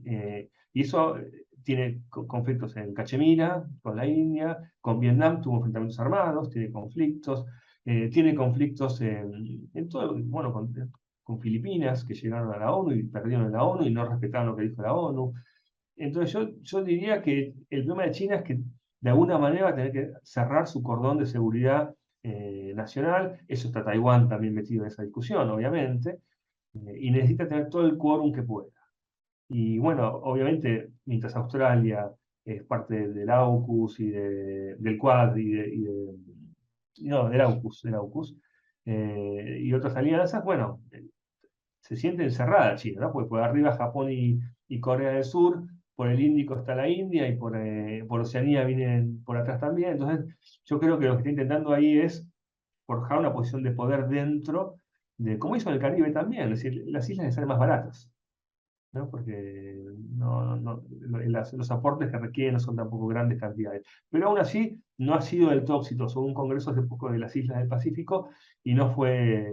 Y eso tiene conflictos en Cachemira, con la India, con Vietnam tuvo enfrentamientos armados, tiene conflictos en todo, bueno, con Filipinas, que llegaron a la ONU y perdieron en la ONU y no respetaron lo que dijo la ONU. Entonces yo diría que el problema de China es que de alguna manera va a tener que cerrar su cordón de seguridad nacional. Eso está Taiwán también metido en esa discusión, obviamente, y necesita tener todo el quórum que pueda. Y bueno, obviamente, mientras Australia es parte del AUKUS del Quad no, del AUKUS y otras alianzas, bueno, se siente encerrada China, ¿no? Porque por arriba Japón y Corea del Sur, por el Índico está la India y por Oceanía vienen por atrás también. Entonces, yo creo que lo que está intentando ahí es forjar una posición de poder dentro como hizo en el Caribe también, es decir, las islas de ser más baratas, ¿no? Porque los aportes que requieren no son tampoco grandes cantidades. Pero aún así, no ha sido del todo exitoso. Hubo un congreso hace poco de las Islas del Pacífico y no fue,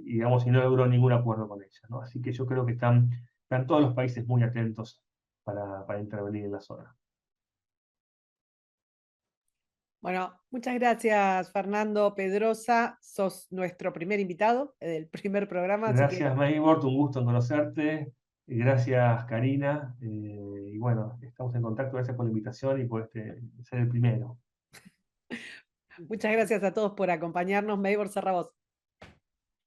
digamos, y no logró ningún acuerdo con ellas, ¿no? Así que yo creo que están todos los países muy atentos para intervenir en la zona. Bueno, muchas gracias, Fernando Pedrosa. Sos nuestro primer invitado del primer programa, así que Gracias, Maybord, un gusto en conocerte. Gracias, Karina. Y bueno, estamos en contacto. Gracias por la invitación y por ser el primero. muchas gracias a todos por acompañarnos. Maybor, cerra vos.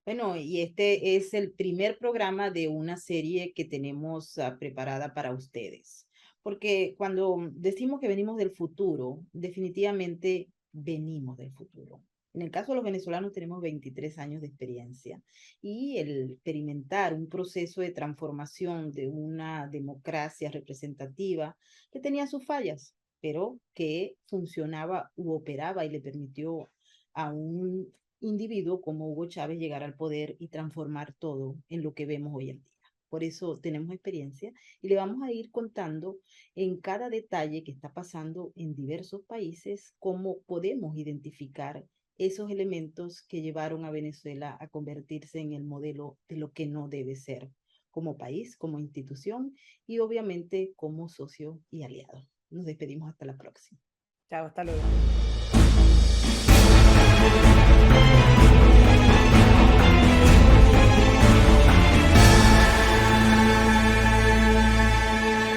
Bueno, y este es el primer programa de una serie que tenemos preparada para ustedes. Porque cuando decimos que venimos del futuro, definitivamente venimos del futuro. En el caso de los venezolanos tenemos 23 años de experiencia y el experimentar un proceso de transformación de una democracia representativa que tenía sus fallas, pero que funcionaba u operaba y le permitió a un individuo como Hugo Chávez llegar al poder y transformar todo en lo que vemos hoy en día. Por eso tenemos experiencia y le vamos a ir contando en cada detalle que está pasando en diversos países cómo podemos identificar esos elementos que llevaron a Venezuela a convertirse en el modelo de lo que no debe ser como país, como institución y obviamente como socio y aliado. Nos despedimos hasta la próxima. Chao, hasta luego.